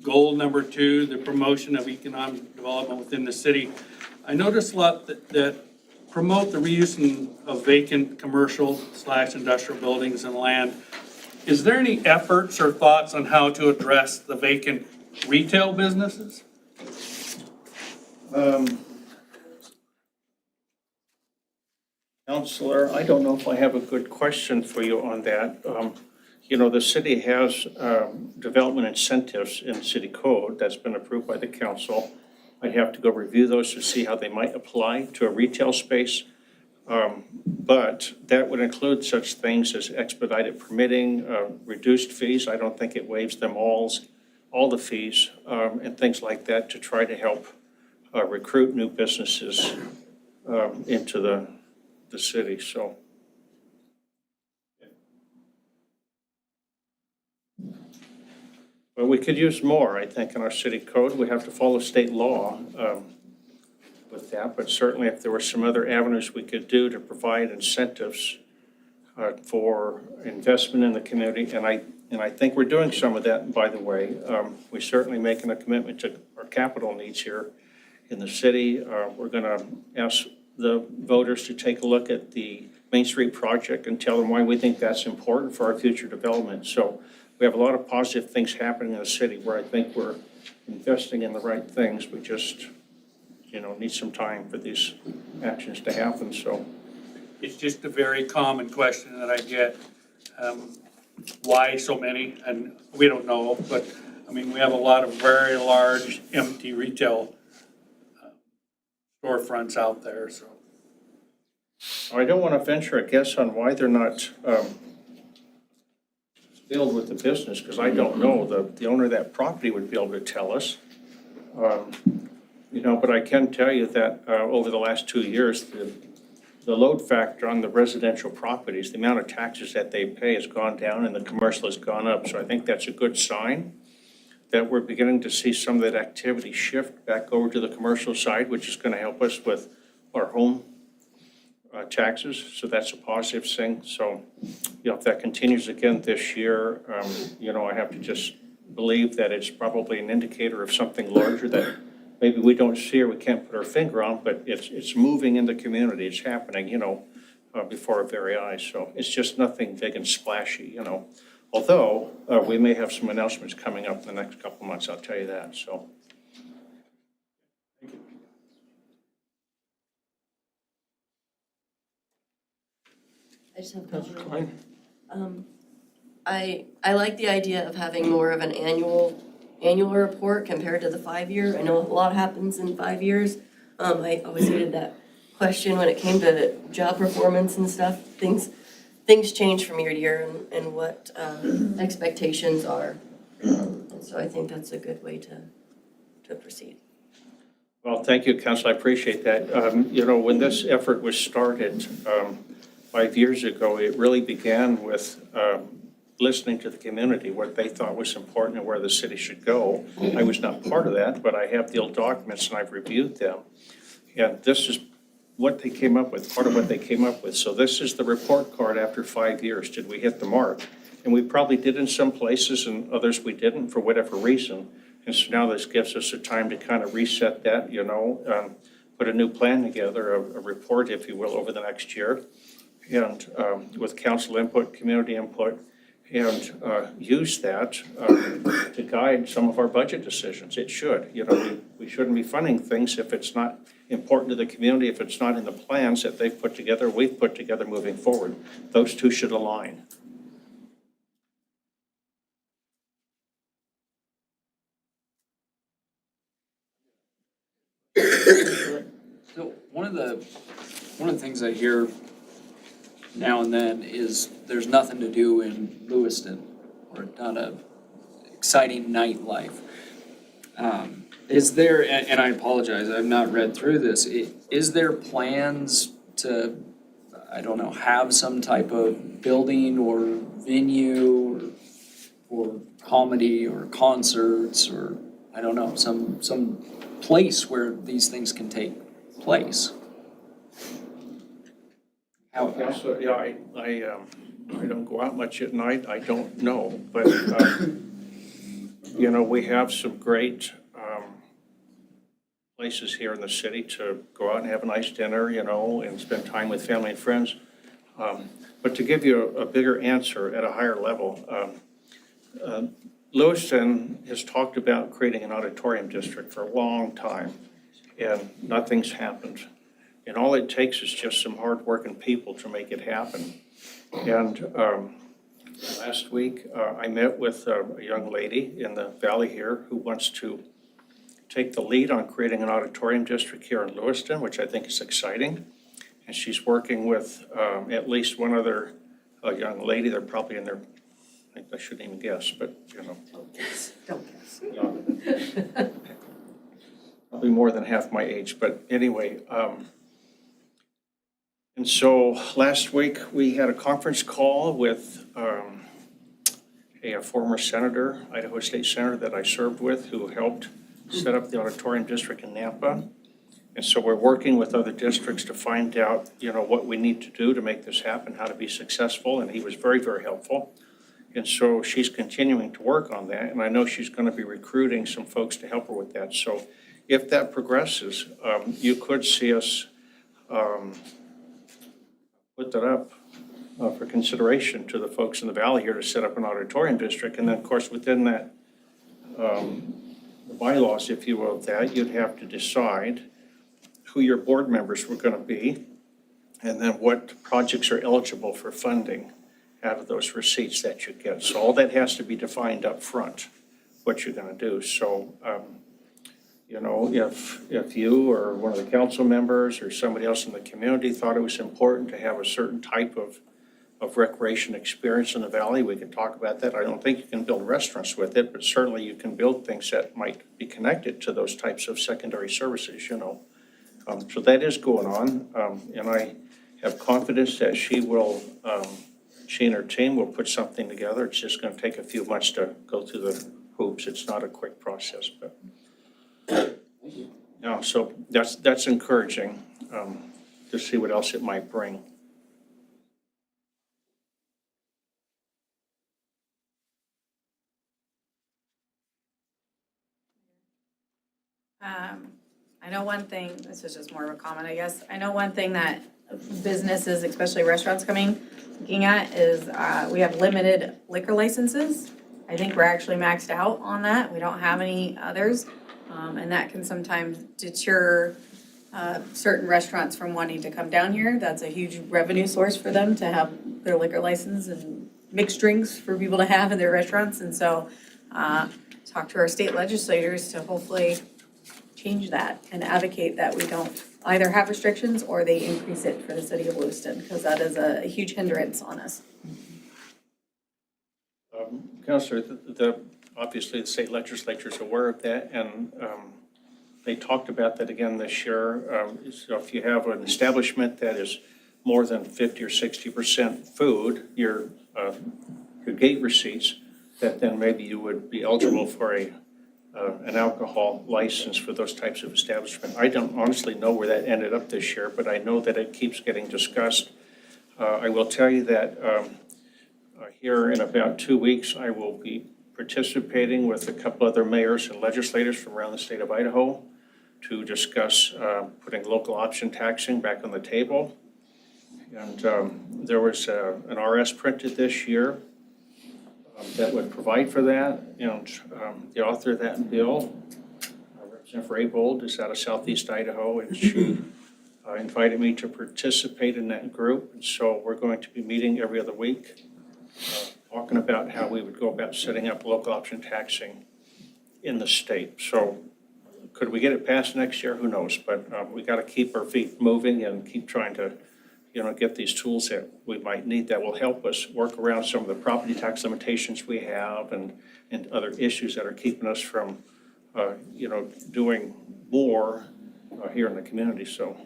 goal number 2, the promotion of economic development within the city, I noticed a lot that promote the reuse of vacant commercial/industrial buildings and land. Is there any efforts or thoughts on how to address the vacant retail businesses? Counselor, I don't know if I have a good question for you on that. You know, the city has development incentives in city code that's been approved by the council. I'd have to go review those to see how they might apply to a retail space. But that would include such things as expedited permitting, reduced fees. I don't think it waives them all the fees, and things like that to try to help recruit new businesses into the city, so. But we could use more, I think, in our city code. We have to follow state law with that, but certainly if there were some other avenues we could do to provide incentives for investment in the community, and I think we're doing some of that, by the way. We're certainly making a commitment to our capital needs here in the city. We're gonna ask the voters to take a look at the Main Street project and tell them why we think that's important for our future development. So we have a lot of positive things happening in the city where I think we're investing in the right things. We just, you know, need some time for these actions to happen, so. It's just a very common question that I get. Why so many? And we don't know, but I mean, we have a lot of very large empty retail storefronts out there, so. I don't want to venture a guess on why they're not filled with the business, because I don't know. The owner of that property would be able to tell us. You know, but I can tell you that over the last 2 years, the load factor on the residential properties, the amount of taxes that they pay has gone down and the commercial has gone up. So I think that's a good sign that we're beginning to see some of that activity shift back over to the commercial side, which is going to help us with our home taxes. So that's a positive thing. So, you know, if that continues again this year, you know, I have to just believe that it's probably an indicator of something larger that maybe we don't see or we can't put our finger on, but it's moving in the community. It's happening, you know, before our very eyes. So it's just nothing big and splashy, you know. Although we may have some announcements coming up in the next couple of months, I'll tell you that, so. I just have a comment. I like the idea of having more of an annual report compared to the 5-year. I know a lot happens in 5 years. I always hated that question when it came to job performance and stuff. Things change from year to year and what expectations are. And so I think that's a good way to proceed. Well, thank you, Council. I appreciate that. You know, when this effort was started 5 years ago, it really began with listening to the community, what they thought was important and where the city should go. I was not part of that, but I have the old documents and I've reviewed them. And this is what they came up with, part of what they came up with. So this is the report card after 5 years. Did we hit the mark? And we probably did in some places and others we didn't for whatever reason. And so now this gives us a time to kind of reset that, you know, put a new plan together, a report, if you will, over the next year. And with council input, community input, and use that to guide some of our budget decisions. It should. You know, we shouldn't be funding things if it's not important to the community, if it's not in the plans that they've put together, we've put together moving forward. Those two should align. of the things I hear now and then is there's nothing to do in Lewiston or not a exciting nightlife. Is there, and I apologize, I've not read through this, is there plans to, I don't know, have some type of building or venue or comedy or concerts or, I don't know, some place where these things can take place? Yeah, so, yeah, I don't go out much at night, I don't know, but, you know, we have some great, places here in the city to go out and have a nice dinner, you know, and spend time with family and friends. But to give you a bigger answer at a higher level, Lewiston has talked about creating an auditorium district for a long time, and nothing's happened. And all it takes is just some hardworking people to make it happen. And last week, I met with a young lady in the valley here who wants to take the lead on creating an auditorium district here in Lewiston, which I think is exciting. And she's working with at least one other young lady. They're probably in their, I shouldn't even guess, but you know. Don't guess. Probably more than half my age, but anyway. And so last week we had a conference call with a former senator, Idaho State Senator that I served with, who helped set up the auditorium district in Nampa. And so we're working with other districts to find out, you know, what we need to do to make this happen, how to be successful. And he was very, very helpful. And so she's continuing to work on that. And I know she's going to be recruiting some folks to help her with that. So if that progresses, you could see us put that up for consideration to the folks in the valley here to set up an auditorium district. And then, of course, within that, the bylaws, if you will, of that, you'd have to decide who your board members were going to be and then what projects are eligible for funding out of those receipts that you get. So all that has to be defined up front, what you're going to do. So, you know, if you or one of the council members or somebody else in the community thought it was important to have a certain type of recreation experience in the valley, we can talk about that. I don't think you can build restaurants with it, but certainly you can build things that might be connected to those types of secondary services, you know. So that is going on, and I have confidence that she will, she and her team will put something together. It's just going to take a few months to go through the hoops. It's not a quick process, but. Yeah, so that's encouraging to see what else it might bring. I know one thing, this is just more of a comment, I guess. I know one thing that businesses, especially restaurants looking at is we have limited liquor licenses. I think we're actually maxed out on that. We don't have any others. And that can sometimes deter certain restaurants from wanting to come down here. That's a huge revenue source for them to have their liquor license and mixed drinks for people to have in their restaurants. And so talk to our state legislators to hopefully change that and advocate that we don't either have restrictions or they increase it for the city of Lewiston, because that is a huge hindrance on us. Councilor, obviously the state legislature is aware of that, and they talked about that again this year. So if you have an establishment that is more than 50 or 60% food, your gate receipts, that then maybe you would be eligible for an alcohol license for those types of establishments. I don't honestly know where that ended up this year, but I know that it keeps getting discussed. I will tell you that here in about 2 weeks, I will be participating with a couple other mayors and legislators from around the state of Idaho to discuss putting local option taxing back on the table. And there was an RS printed this year that would provide for that. And the author of that bill, Representative Raybold, is out of Southeast Idaho, and she invited me to participate in that group. And so we're going to be meeting every other week, talking about how we would go about setting up local option taxing in the state. So Could we get it passed next year? Who knows? But we got to keep our feet moving and keep trying to, get these tools that we might need that will help us work around some of the property tax limitations we have and other issues that are keeping us from, doing more here in the community, so.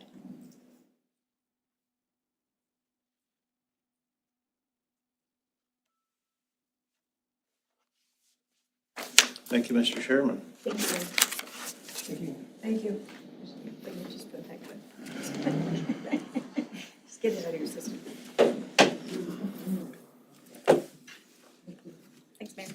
Thank you, Mr. Chairman. Thank you. Thank you. Just put that good. Just get it out of your system. Thanks, Mayor.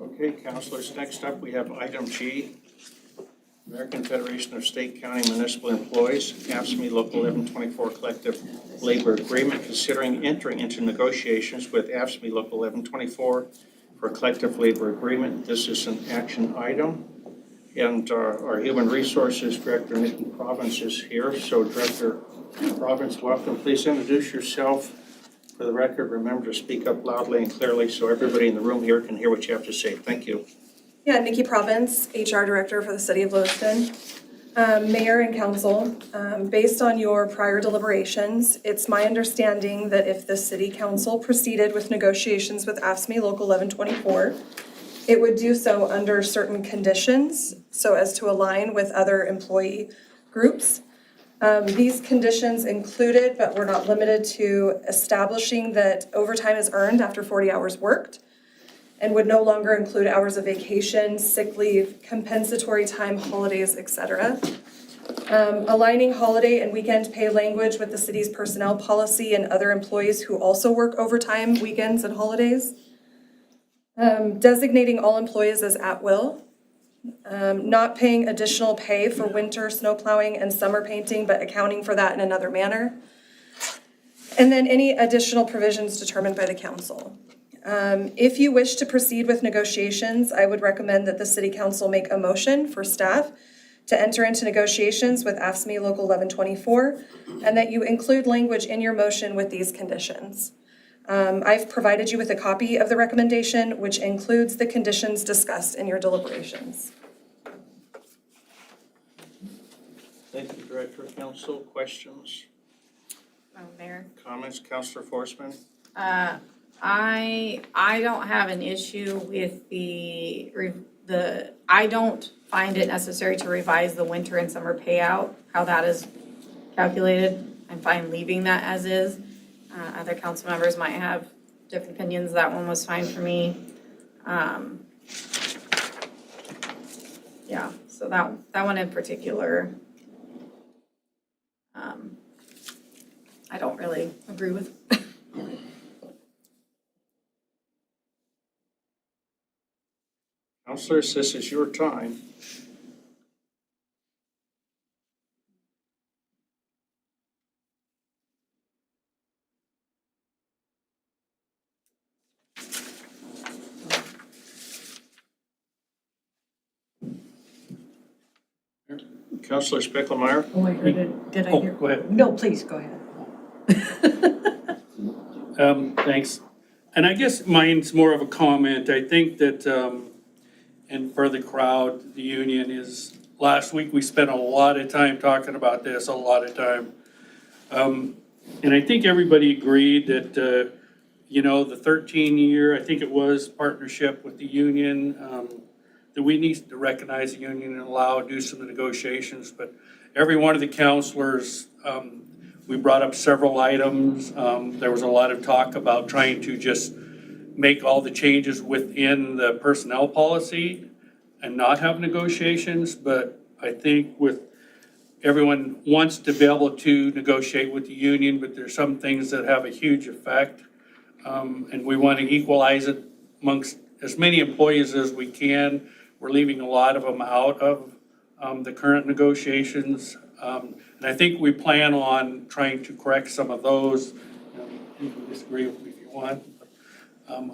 Okay, councilors, next up, we have item G, American Federation of State, County, Municipal Employees, AFSCME Local 1124 Collective Labor Agreement, considering entering into negotiations with AFSCME Local 1124 for a collective labor agreement. This is an action item. And our Human Resources Director, Nikki Province, is here. So Director Province, welcome. Please introduce yourself. For the record, remember to speak up loudly and clearly so everybody in the room here can hear what you have to say. Thank you. Yeah, Nikki Province, HR Director for the City of Lewiston. Mayor and Council, based on your prior deliberations, it's my understanding that if the City Council proceeded with negotiations with AFSCME Local 1124, it would do so under certain conditions so as to align with other employee groups. These conditions included, but were not limited to, establishing that overtime is earned after 40 hours worked and would no longer include hours of vacation, sick leave, compensatory time, holidays, etc. Aligning holiday and weekend pay language with the city's personnel policy and other employees who also work overtime, weekends, and holidays. Designating all employees as at will. Not paying additional pay for winter snow plowing and summer painting, but accounting for that in another manner. And then any additional provisions determined by the council. If you wish to proceed with negotiations, I would recommend that the City Council make a motion for staff to enter into negotiations with AFSCME Local 1124, and that you include language in your motion with these conditions. I've provided you with a copy of the recommendation, which includes the conditions discussed in your deliberations. Thank you, Director of Council. Questions? Mayor. Comments? Councilor Forsman? I don't have an issue with I don't find it necessary to revise the winter and summer payout, how that is calculated. I'm fine leaving that as is. Other council members might have different opinions. That one was fine for me. Yeah, so that one in particular, I don't really agree with. Councilors, this is your time. Councilor Spicklemeyer? Oh, I heard it. Did I hear? Go ahead. No, please, go ahead. Thanks. And I guess mine's more of a comment. I think that, and for the crowd, the union is, last week we spent a lot of time talking about this, a lot of time. And I think everybody agreed that, the 13-year, I think it was, partnership with the union, that we need to recognize the union and do some negotiations. But every one of the counselors, we brought up several items. There was a lot of talk about trying to just make all the changes within the personnel policy and not have negotiations. But I think everyone wants to be able to negotiate with the union, but there's some things that have a huge effect. And we want to equalize it amongst as many employees as we can. We're leaving a lot of them out of the current negotiations. And I think we plan on trying to correct some of those. You can disagree with me if you want.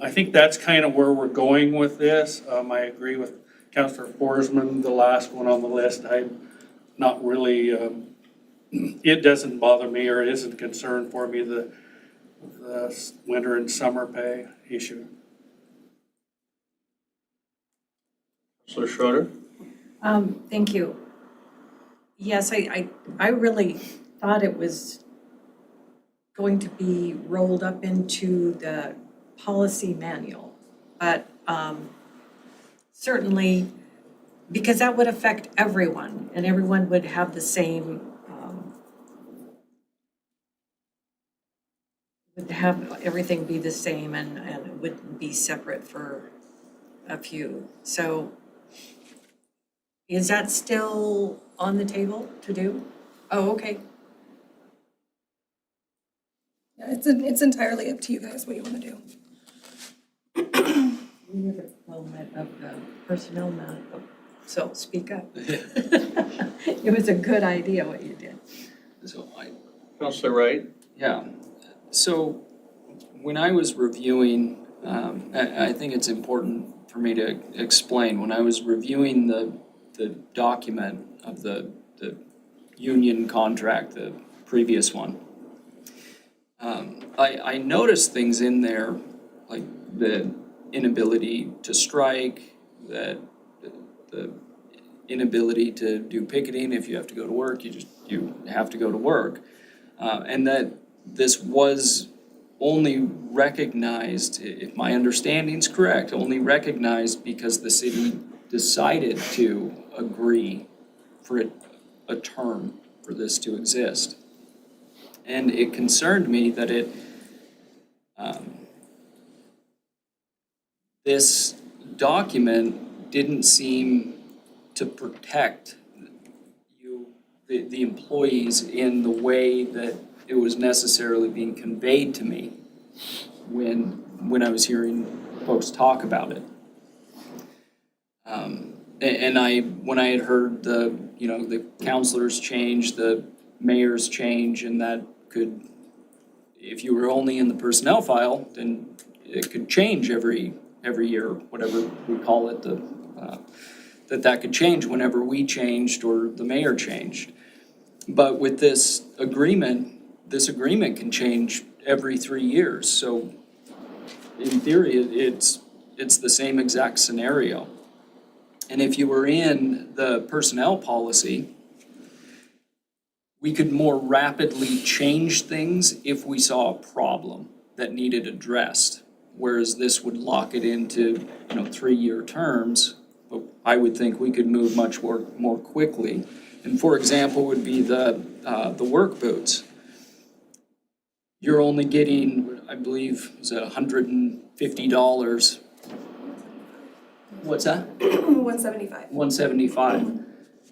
I think that's kind of where we're going with this. I agree with Councilor Forsman, the last one on the list. not really, it doesn't bother me or isn't a concern for me, the winter and summer pay issue. Counselor Schroeder? Thank you. Yes, I really thought it was going to be rolled up into the policy manual, but certainly, because that would affect everyone, and everyone would have the same, would have everything be the same and it wouldn't be separate for a few. So is that still on the table to do? Oh, okay. Yeah, it's entirely up to you guys what you want to do. We were the moment of the personnel matter, so speak up. It was a good idea what you did. So Counselor Wright? yeah, so when I was reviewing, I think it's important for me to explain, when I was reviewing the document of the union contract, the previous one, I noticed things in there, like the inability to strike, that the inability to do picketing. If you have to go to work, you have to go to work. And that this was only recognized, if my understanding's correct, only recognized because the city decided to agree for a term for this to exist. And it concerned me that this document didn't seem to protect the employees in the way that it was necessarily being conveyed to me when I was hearing folks talk about it. And when I had heard the counselors change, the mayors change, and that could, if you were only in the personnel file, then it could change every year, whatever we call it, that could change whenever we changed or the mayor changed. But with this agreement can change every 3 years. So in theory, it's the same exact scenario. And if you were in the personnel policy, we could more rapidly change things if we saw a problem that needed addressed. Whereas this would lock it into 3-year terms. But I would think we could move much more quickly. And for example, would be the work boots. You're only getting, I believe, is it $150? What's that? $175. $175.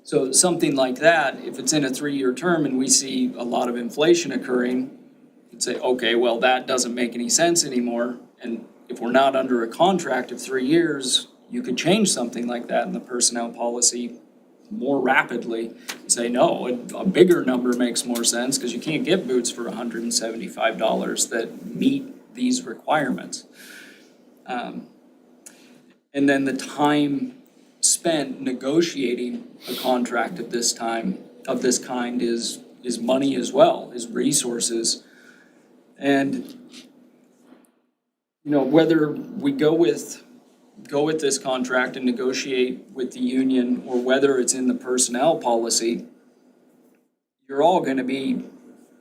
So something like that, if it's in a 3-year term and we see a lot of inflation occurring, you'd say, okay, well, that doesn't make any sense anymore. And if we're not under a contract of 3 years, you could change something like that in the personnel policy more rapidly and say, no, a bigger number makes more sense because you can't get boots for $175 that meet these requirements. And then the time spent negotiating a contract of this kind is money as well, is resources. And whether we go with this contract and negotiate with the union or whether it's in the personnel policy, you're all going to be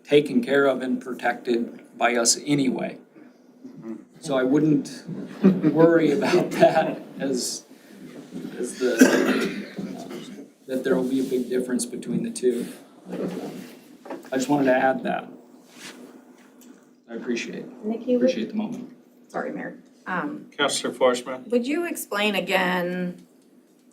taken care of and protected by us anyway. So I wouldn't worry about that that there will be a big difference between the two. I just wanted to add that. I appreciate the moment. Sorry, Mayor. Counselor Forsman? Would you explain again,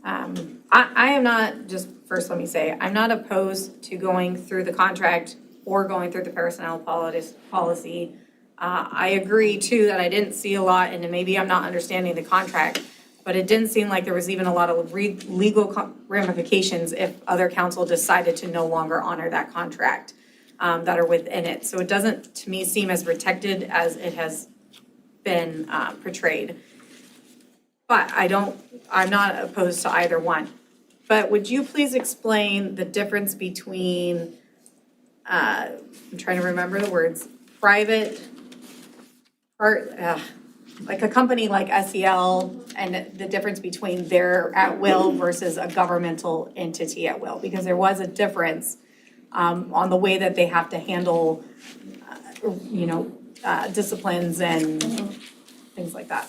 I am not, just first let me say, I'm not opposed to going through the contract or going through the personnel policy. I agree too that I didn't see a lot, and maybe I'm not understanding the contract, but it didn't seem like there was even a lot of legal ramifications if other council decided to no longer honor that contract that are within it. So it doesn't, to me, seem as protected as it has been portrayed. But I'm not opposed to either one. but would you please explain the difference between, I'm trying to remember the words, private, like a company like SEL and the difference between their at will versus a governmental entity at will? Because there was a difference on the way that they have to handle, disciplines and things like that.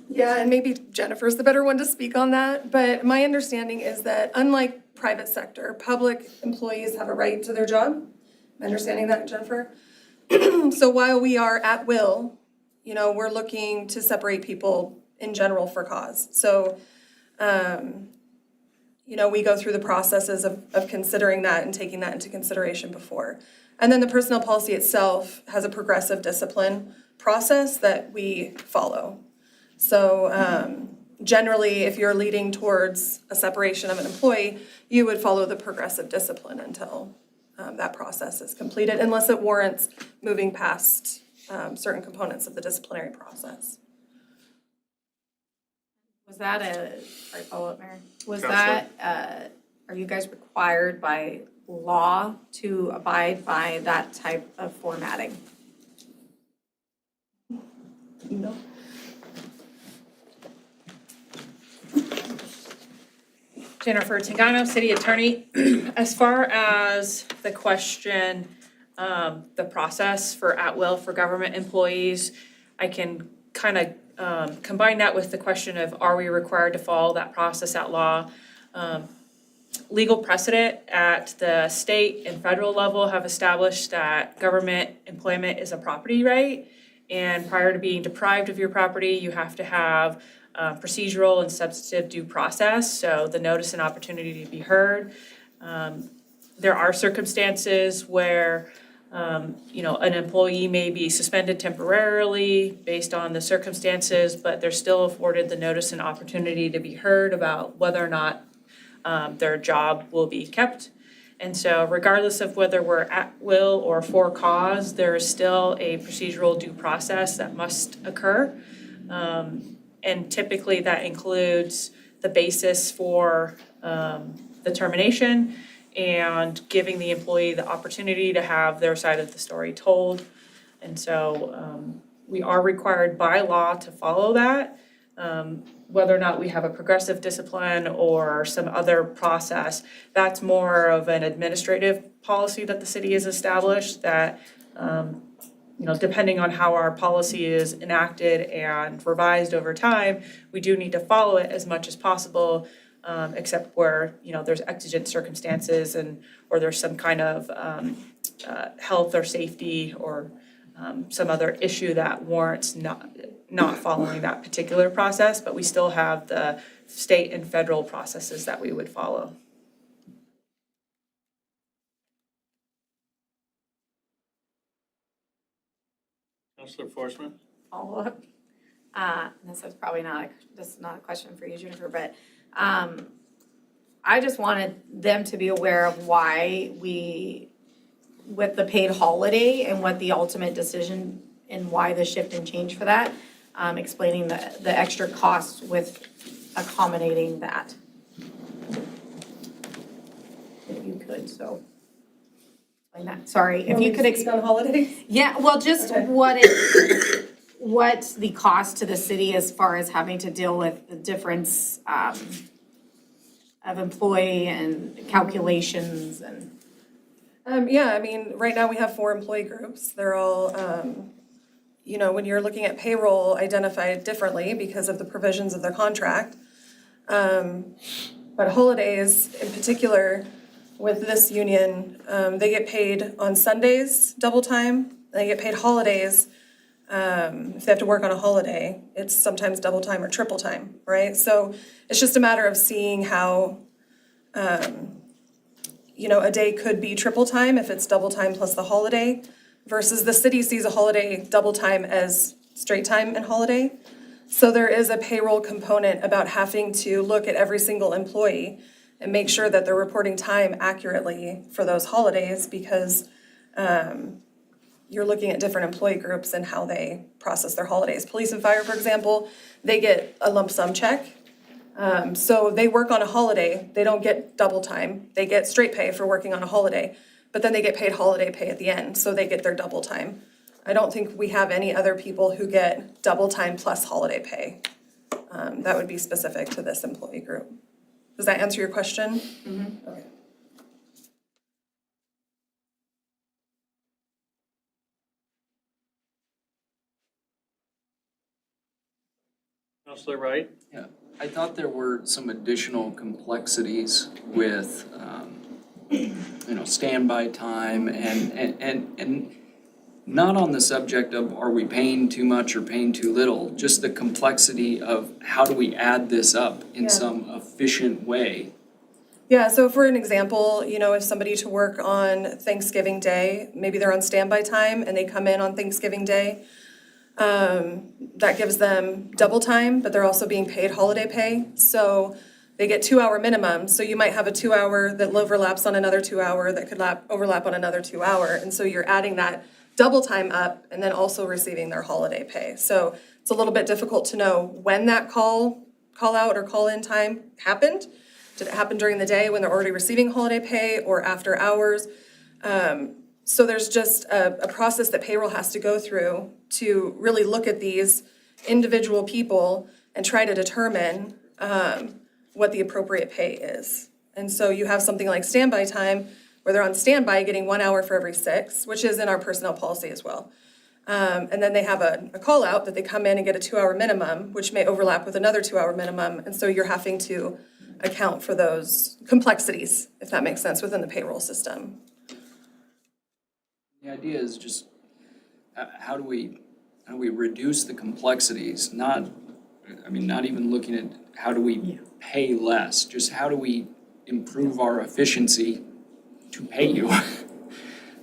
Yeah, and maybe Jennifer's the better one to speak on that, but my understanding is that unlike private sector, public employees have a right to their job. Am I understanding that, Jennifer? So while we are at will, we're looking to separate people in general for cause. So, we go through the processes of considering that and taking that into consideration before. And then the personnel policy itself has a progressive discipline process that we follow. So generally, if you're leading towards a separation of an employee, you would follow the progressive discipline until that process is completed, unless it warrants moving past certain components of the disciplinary process. Was that sorry, follow-up, Mayor? Was that, are you guys required by law to abide by that type of formatting? No. Jennifer Tangano, City Attorney. As far as the question, the process for at-will for government employees, I can kind of combine that with the question of, are we required to follow that process at law? Legal precedent at the state and federal level have established that government employment is a property right. And prior to being deprived of your property, you have to have procedural and substantive due process, so the notice and opportunity to be heard. There are circumstances where an employee may be suspended temporarily based on the circumstances, but they're still afforded the notice and opportunity to be heard about whether or not their job will be kept. And so regardless of whether we're at will or for cause, there is still a procedural due process that must occur. And typically that includes the basis for the termination and giving the employee the opportunity to have their side of the story told. And so we are required by law to follow that. Whether or not we have a progressive discipline or some other process, that's more of an administrative policy that the city has established that, depending on how our policy is enacted and revised over time, we do need to follow it as much as possible, except where, there's exigent circumstances or there's some kind of health or safety or some other issue that warrants not following that particular process, but we still have the state and federal processes that we would follow. Councilor Forsman? Follow-up. This is probably not a question for you, Jennifer, but I just wanted them to be aware of why with the paid holiday and what the ultimate decision and why the shift and change for that, explaining the extra cost with accommodating that. If you could, so. Explain that. Sorry, if you could explain on holidays. Yeah, well, just what the cost to the city as far as having to deal with the difference of employee and calculations and. Right now we have 4 employee groups. They're all, when you're looking at payroll, identified differently because of the provisions of their contract. But holidays in particular, with this union, they get paid on Sundays, double time. They get paid holidays. If they have to work on a holiday, it's sometimes double time or triple time, right? So it's just a matter of seeing how, a day could be triple time if it's double time plus the holiday, versus the city sees a holiday double time as straight time and holiday. So there is a payroll component about having to look at every single employee and make sure that they're reporting time accurately for those holidays, because you're looking at different employee groups and how they process their holidays. Police and fire, for example, they get a lump sum check So they work on a holiday, they don't get double time. They get straight pay for working on a holiday, but then they get paid holiday pay at the end, so they get their double time. I don't think we have any other people who get double time plus holiday pay. That would be specific to this employee group. Does that answer your question? Mm-hmm. Okay. Counselor Wright? Yeah, I thought there were some additional complexities with, standby time and not on the subject of are we paying too much or paying too little, just the complexity of how do we add this up in some efficient way. Yeah, so for an example, if somebody to work on Thanksgiving Day, maybe they're on standby time and they come in on Thanksgiving Day, that gives them double time, but they're also being paid holiday pay. So they get 2-hour minimum. So you might have a 2-hour that overlaps on another 2-hour that could overlap on another 2-hour. And so you're adding that double time up and then also receiving their holiday pay. So it's a little bit difficult to know when that call out or call in time happened. Did it happen during the day when they're already receiving holiday pay or after hours? So there's just a process that payroll has to go through to really look at these individual people and try to determine what the appropriate pay is. And so you have something like standby time where they're on standby getting 1 hour for every 6, which is in our personnel policy as well. And then they have a call out that they come in and get a 2-hour minimum, which may overlap with another 2-hour minimum. And so you're having to account for those complexities, if that makes sense, within the payroll system. The idea is just, how do we reduce the complexities? Not even looking at how do we pay less, just how do we improve our efficiency to pay you?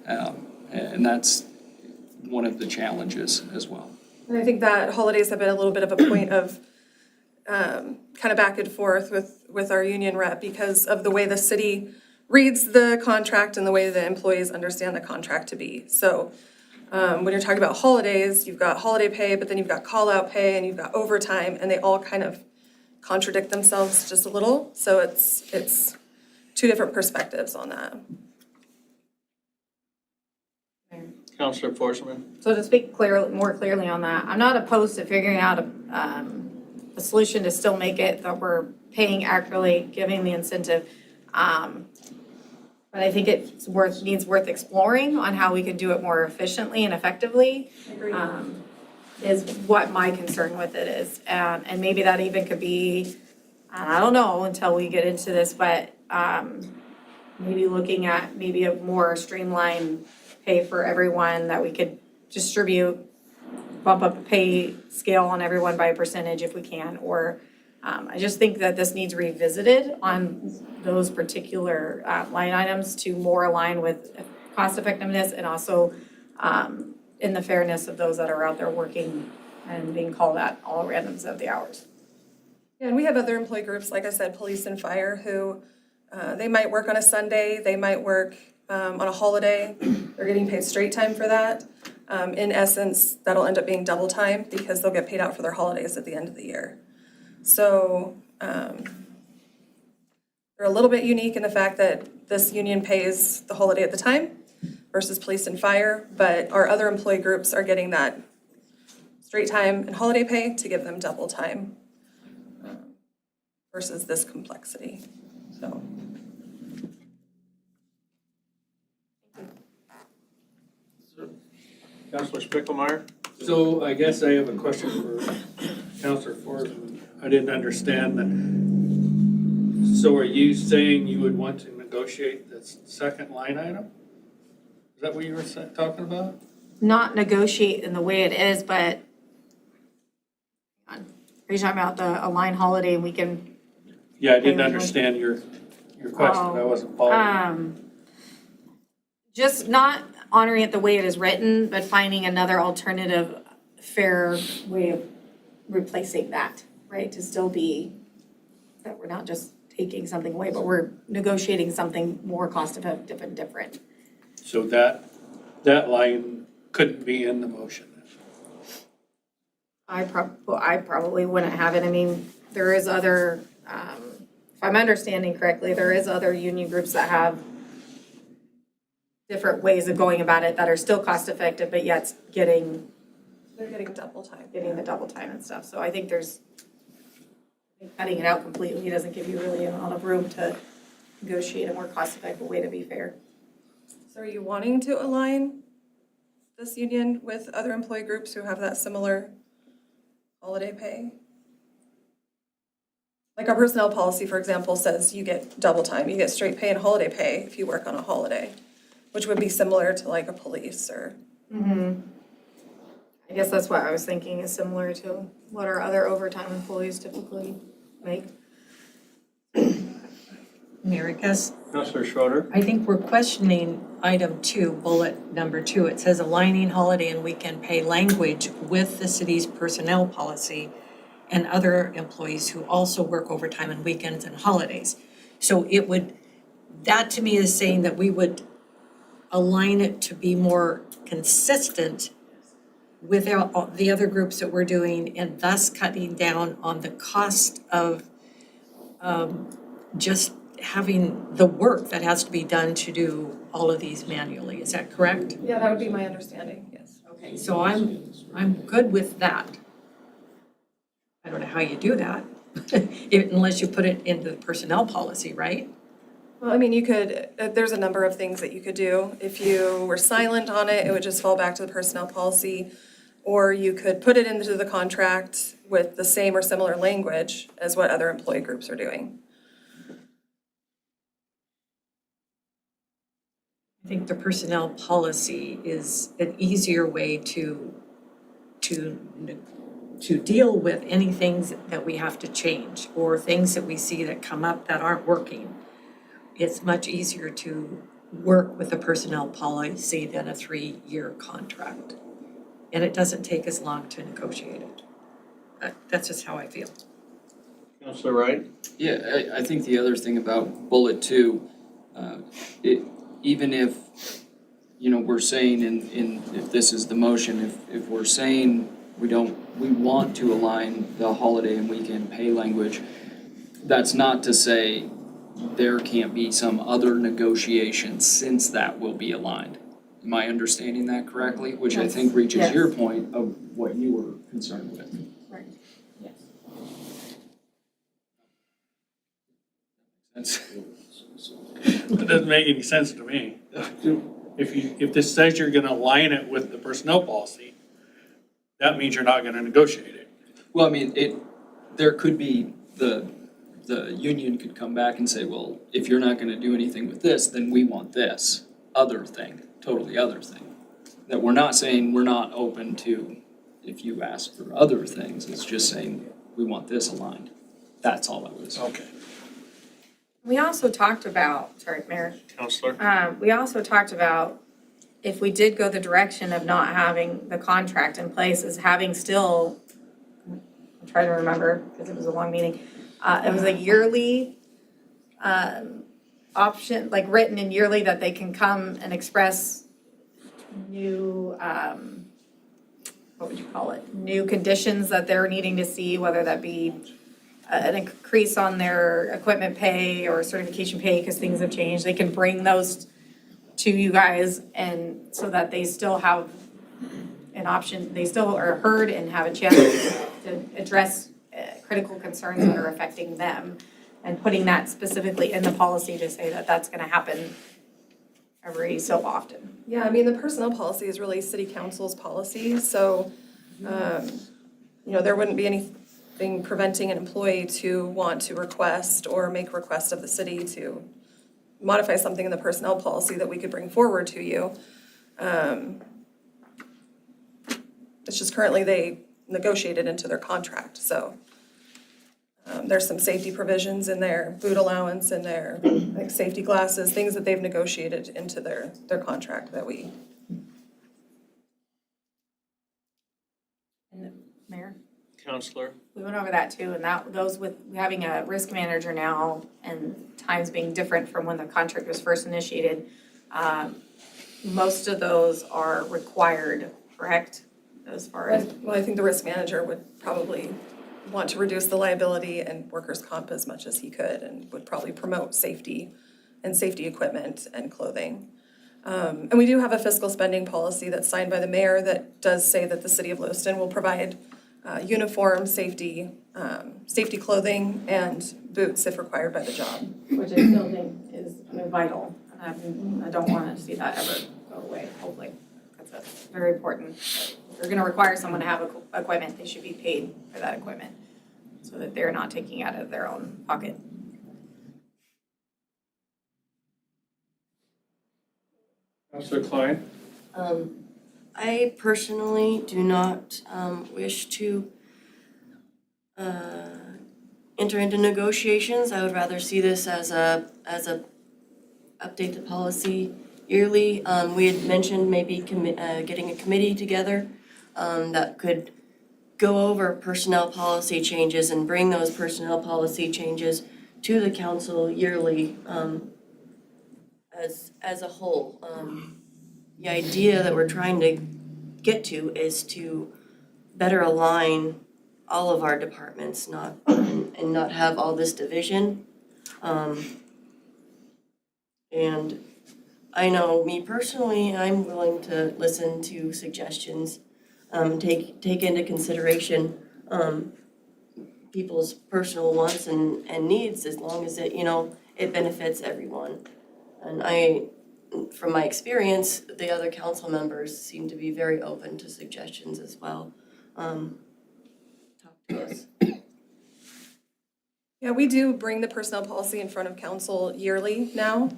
And that's one of the challenges as well. And I think that holidays have been a little bit of a point of kind of back and forth with our union rep because of the way the city reads the contract and the way the employees understand the contract to be. So when you're talking about holidays, you've got holiday pay, but then you've got call-out pay and you've got overtime, and they all kind of contradict themselves just a little. So it's two different perspectives on that. Counselor Forsman? So to speak more clearly on that, I'm not opposed to figuring out a solution to still make it that we're paying accurately, giving the incentive. But I think it's needs worth exploring on how we could do it more efficiently and effectively. Agreed. Is what my concern with it is. And maybe that even could be, I don't know until we get into this, but maybe looking at maybe a more streamlined pay for everyone that we could distribute, bump up the pay scale on everyone by a percentage if we can, or I just think that this needs revisited on those particular line items to more align with cost effectiveness and also in the fairness of those that are out there working and being called at all randoms of the hours. Yeah, and we have other employee groups, like I said, police and fire, who they might work on a Sunday, they might work on a holiday. They're getting paid straight time for that. In essence, that'll end up being double time because they'll get paid out for their holidays at the end of the year. So they're a little bit unique in the fact that this union pays the holiday at the time versus police and fire, but our other employee groups are getting that straight time and holiday pay to give them double time versus this complexity, so. Counselor Spickelmeyer? So I guess I have a question for Counselor Forsman. I didn't understand that. So are you saying you would want to negotiate this second line item? Is that what you were talking about? Not negotiate in the way it is, but are you talking about the Align holiday and we can? Yeah, I didn't understand your question. I wasn't following. Just not honoring it the way it is written, but finding another alternative, fair way of replacing that, right? To still be, that we're not just taking something away, but we're negotiating something more cost effective and different. So that line couldn't be in the motion. I probably wouldn't have it. I mean, there is other if I'm understanding correctly, there is other union groups that have different ways of going about it that are still cost effective, but yet They're getting double time. getting the double time and stuff. So I think cutting it out completely doesn't give you really a lot of room to negotiate a more cost effective way to be fair. So are you wanting to align this union with other employee groups who have that similar holiday pay? Like our personnel policy, for example, says you get double time, you get straight pay and holiday pay if you work on a holiday, which would be similar to like a police or. I guess that's what I was thinking is similar to what our other overtime employees typically make. Mayor, I guess Councilor Schroeder? I think we're questioning item 2, bullet number 2. It says aligning holiday and weekend pay language with the city's personnel policy and other employees who also work overtime and weekends and holidays. So that to me is saying that we would align it to be more consistent with the other groups that we're doing, and thus cutting down on the cost of just having the work that has to be done to do all of these manually. Is that correct? Yeah, that would be my understanding, yes. Okay, so I'm good with that. I don't know how you do that, unless you put it into the personnel policy, right? Well, I mean, you could, there's a number of things that you could do. If you were silent on it, it would just fall back to the personnel policy. Or you could put it into the contract with the same or similar language as what other employee groups are doing. I think the personnel policy is an easier way to deal with any things that we have to change or things that we see that come up that aren't working. It's much easier to work with a personnel policy than a 3-year contract. And it doesn't take as long to negotiate it. That's just how I feel. Councilor Wright? Yeah, I think the other thing about bullet 2, even if, we're saying if this is the motion, if we're saying we want to align the holiday and weekend pay language, that's not to say there can't be some other negotiation since that will be aligned. Am I understanding that correctly? Which I think reaches your point of what you were concerned with. Right, yes. That doesn't make any sense to me. If this says you're gonna align it with the personnel policy, that means you're not gonna negotiate it. Well, I mean, there could be, the union could come back and say, well, if you're not gonna do anything with this, then we want this other thing, totally other thing. That we're not saying we're not open to, if you ask for other things, it's just saying we want this aligned. That's all it was. Okay. We also talked about, sorry, Mayor. Counselor? We also talked about if we did go the direction of not having the contract in place, is having still, I'm trying to remember because it was a long meeting. It was a yearly option, like written in yearly that they can come and express new, what would you call it? New conditions that they're needing to see, whether that be an increase on their equipment pay or certification pay because things have changed. They can bring those to you guys and so that they still have an option, they still are heard and have a chance to address critical concerns that are affecting them. And putting that specifically in the policy to say that that's gonna happen every so often. Yeah, I mean, the personnel policy is really city council's policy, so, there wouldn't be anything preventing an employee to want to request or make request of the city to modify something in the personnel policy that we could bring forward to you. It's just currently they negotiated into their contract, so. There's some safety provisions in there, boot allowance in there, like safety glasses, things that they've negotiated into their contract that we. Mayor? Counselor? We went over that too, and those with having a risk manager now and times being different from when the contract was first initiated, most of those are required, correct? As far as. Well, I think the risk manager would probably want to reduce the liability and workers' comp as much as he could, and would probably promote safety and safety equipment and clothing. And we do have a fiscal spending policy that's signed by the mayor that does say that the city of Lewiston will provide uniform, safety clothing, and boots if required by the job. Which I still think is vital. I don't want to see that ever go away, hopefully. That's very important. If they're going to require someone to have equipment, they should be paid for that equipment so that they're not taking out of their own pocket. Councilor Klein? I personally do not wish to enter into negotiations. I would rather see this as a update the policy yearly. We had mentioned maybe getting a committee together that could go over personnel policy changes and bring those personnel policy changes to the council yearly as a whole. The idea that we're trying to get to is to better align all of our departments, and not have all this division. And I know me personally, I'm willing to listen to suggestions, take into consideration people's personal wants and needs, as long as it benefits everyone. And from my experience, the other council members seem to be very open to suggestions as well. Talk to us. Yeah, we do bring the personnel policy in front of council yearly now.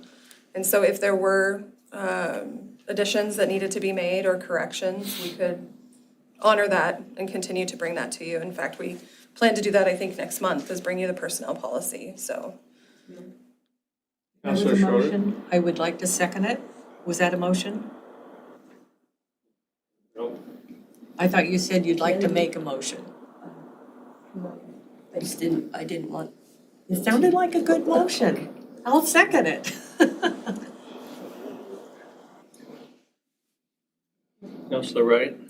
And so if there were additions that needed to be made or corrections, we could honor that and continue to bring that to you. In fact, we plan to do that, I think, next month, is bring you the personnel policy, so. That was a motion. I would like to second it. Was that a motion? No. I thought you said you'd like to make a motion. I didn't want. It sounded like a good motion. I'll second it. Councilor Wright?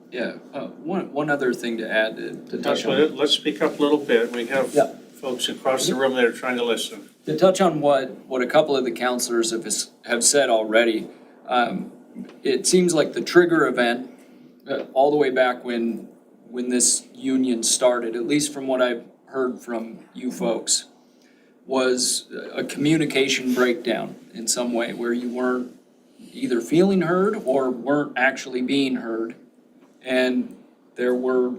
Yeah, one other thing to add to touch on. Councilor, let's speak up a little bit. We have folks across the room that are trying to listen. To touch on what a couple of the counselors have said already, it seems like the trigger event, all the way back when this union started, at least from what I've heard from you folks, was a communication breakdown in some way where you weren't either feeling heard or weren't actually being heard. And there were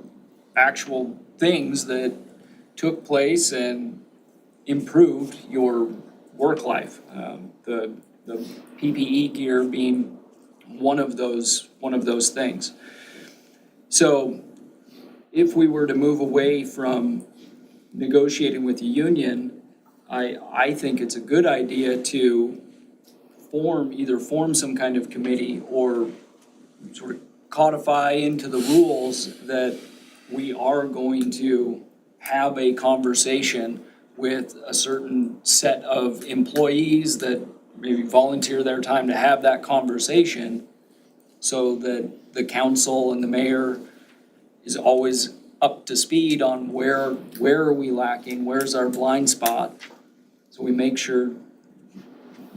actual things that took place and improved your work life. The PPE gear being one of those things. So if we were to move away from negotiating with the union, I think it's a good idea to form some kind of committee or sort of codify into the rules that we are going to have a conversation with a certain set of employees that maybe volunteer their time to have that conversation, so that the council and the mayor is always up to speed on where are we lacking, where's our blind spot, so we make sure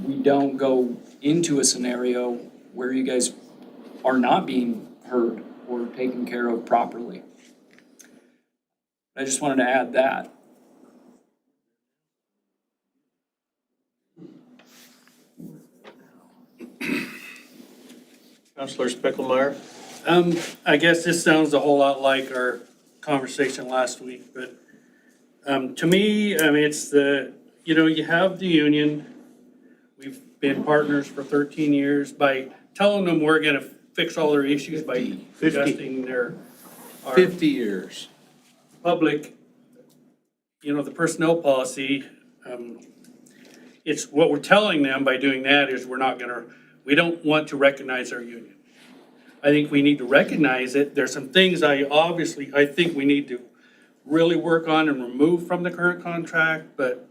we don't go into a scenario where you guys are not being heard or taken care of properly. I just wanted to add that. Councilor Spickelmeyer? I guess this sounds a whole lot like our conversation last week, but to me, it's you have the union. We've been partners for 13 years. By telling them we're gonna fix all their issues by adjusting our 50 years. public, the personnel policy, it's what we're telling them by doing that is we don't want to recognize our union. I think we need to recognize it. There's some things I think we need to really work on and remove from the current contract, but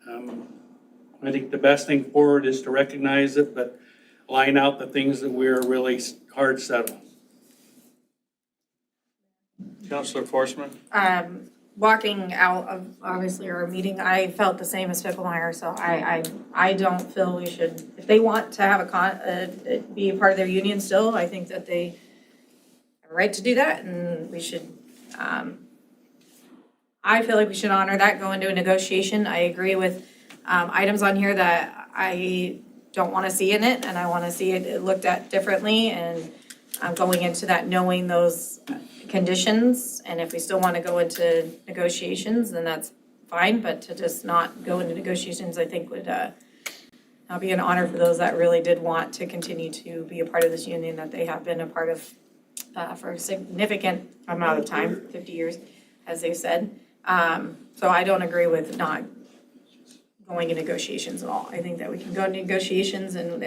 I think the best thing forward is to recognize it, but line out the things that we're really hard set on. Councilor Forsman? walking out of obviously our meeting, I felt the same as Ficklemeyer, so I don't feel we should, if they want to have be a part of their union still, I think that they have a right to do that, and we should, I feel like we should honor that, go into a negotiation. I agree with, items on here that I don't wanna see in it, and I wanna see it looked at differently, and going into that knowing those conditions, and if we still want to go into negotiations, then that's fine, but to just not go into negotiations, I think would not be an honor for those that really did want to continue to be a part of this union that they have been a part of for a significant amount of time, 50 years, as they said. So I don't agree with not going into negotiations at all. I think that we can go to negotiations and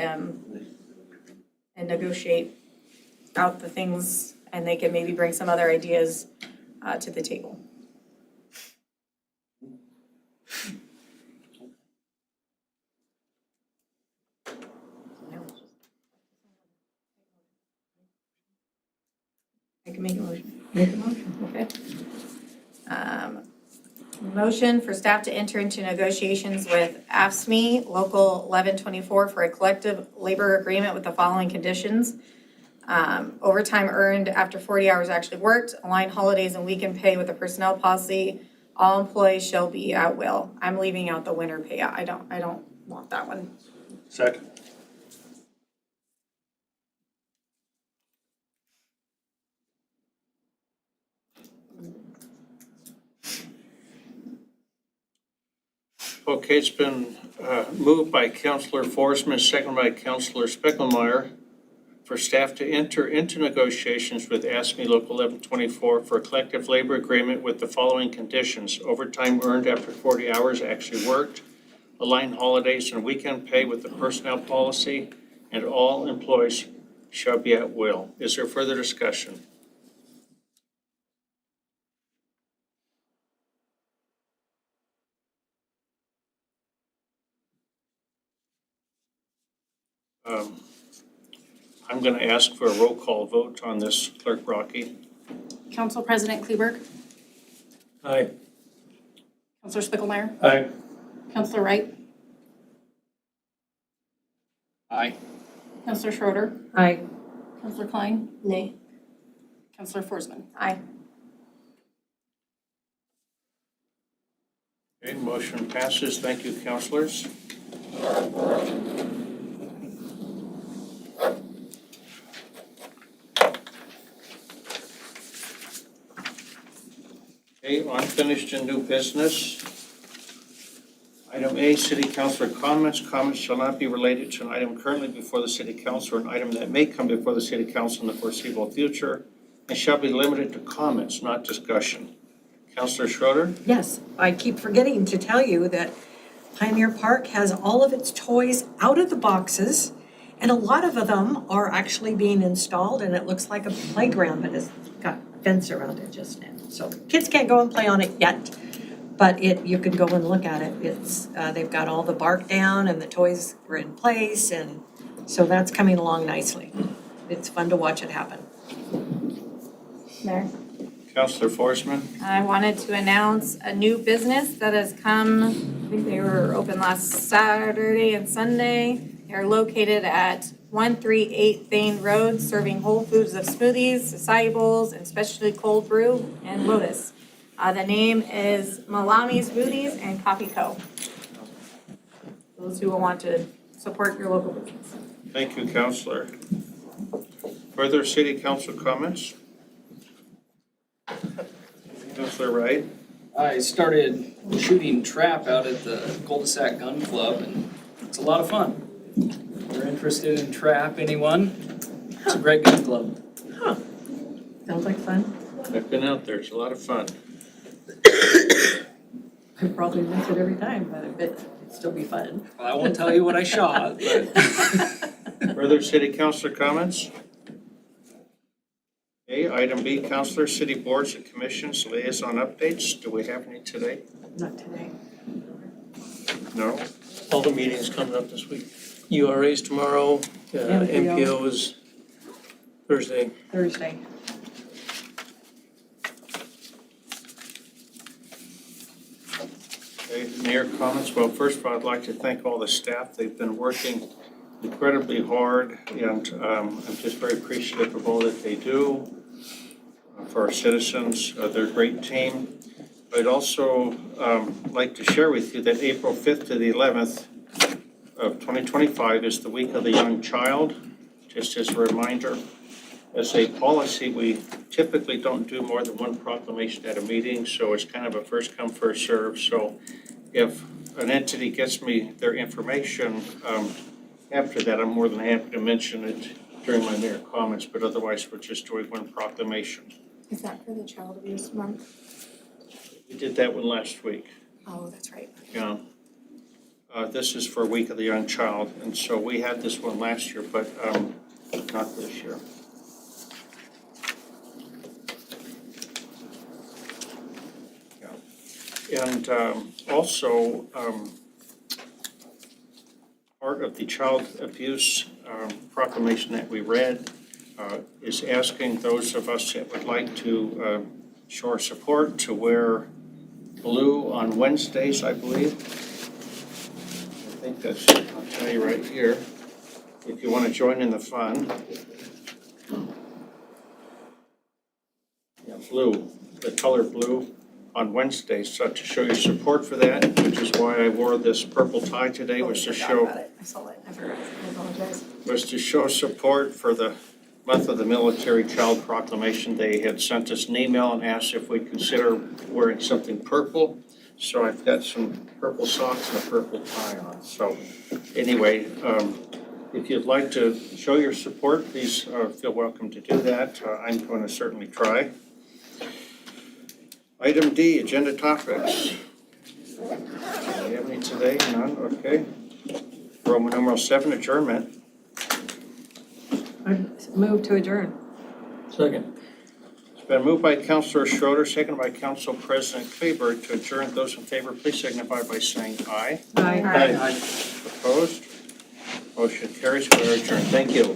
negotiate out the things, and they can maybe bring some other ideas to the table. I can make a motion. Make a motion. Okay. Motion for staff to enter into negotiations with AFSCME Local 1124 for a collective labor agreement with the following conditions. Overtime earned after 40 hours actually worked, align holidays and weekend pay with the personnel policy. All employees shall be at will. I'm leaving out the winter pay. I don't want that one. Second. Okay, it's been moved by Councilor Forsman, seconded by Councilor Spickelmeyer, for staff to enter into negotiations with AFSCME Local 1124 for a collective labor agreement with the following conditions: overtime earned after 40 hours actually worked, align holidays and weekend pay with the personnel policy, and all employees shall be at will. Is there further discussion? I'm going to ask for a roll call vote on this, Clerk Brocky. Council President Kleberg, Aye. Councilor Spickelmeyer, Aye. Councilor Wright, Aye. Councilor Schroeder, Aye. Councilor Klein, Nay. Councilor Forsman. Aye. Okay, motion passes. Thank you, councilors. Okay, unfinished and new business. Item A, City Councilor comments. Comments shall not be related to an item currently before the City Council or an item that may come before the City Council in the foreseeable future, and shall be limited to comments, not discussion. Councilor Schroeder? Yes, I keep forgetting to tell you that Pioneer Park has all of its toys out of the boxes, and a lot of them are actually being installed, and it looks like a playground, but it's got a fence around it just now. So kids can't go and play on it yet, but you can go and look at it. It's, they've got all the bark down and the toys are in place, and so that's coming along nicely. It's fun to watch it happen. Mayor? Councilor Forsman? I wanted to announce a new business that has come, I think they were open last Saturday and Sunday. They're located at 138 Thane Road, serving Whole Foods of smoothies, acai bowls, and specialty cold brew and Lotus. The name is Malami's Smoothies and Coffee Co. Those who will want to support your local business. Thank you, Councilor. Further City Council comments? Councilor Wright? I started shooting trap out at the Cul-de-sac Gun Club, and it's a lot of fun. If you're interested in trap, anyone? It's a great gun club. Sounds like fun. I've been out there. It's a lot of fun. I probably miss it every time, but I bet it'd still be fun. Well, I won't tell you what I shot, but Further City Councilor comments? Okay, item B, Councilor, City Boards and Commissions liaison updates. Do we have any today? Not today. No? All the meetings coming up this week. URA's tomorrow, MPO is Thursday. Thursday. Mayor comments. Well, first of all, I'd like to thank all the staff. They've been working incredibly hard, and I'm just very appreciative of all that they do for our citizens. They're a great team. I'd also like to share with you that April 5th to the 11th of 2025 is the Week of the Young Child. Just as a reminder, as a policy, we typically don't do more than one proclamation at a meeting, so it's kind of a first come, first serve. So if an entity gets me their information, after that, I'm more than happy to mention it during my mayor comments, but otherwise we're just doing one proclamation. Is that for the Child Abuse Month? We did that one last week. Oh, that's right. Yeah. This is for Week of the Young Child, and so we had this one last year, but not this year. Yeah. And also, part of the child abuse proclamation that we read is asking those of us that would like to show our support to wear blue on Wednesdays, I believe. I think that's, I'll tell you right here, if you want to join in the fun. Yeah, blue, the color blue on Wednesdays, so to show your support for that, which is why I wore this purple tie today, was to show, I saw it. I forgot. I apologize. was to show support for the Month of the Military Child Proclamation. They had sent us an email and asked if we'd consider wearing something purple. So I've got some purple socks and a purple tie on. So anyway, if you'd like to show your support, please feel welcome to do that. I'm going to certainly try. Item D, agenda topics. Do you have any today? None? Okay. Roman numeral 7, adjournment. I move to adjourn. Second. It's been moved by Councilor Schroeder, seconded by Council President Kleber to adjourn. Those in favor, please signify by saying aye. Aye. Opposed? Motion carries. We are adjourned. Thank you.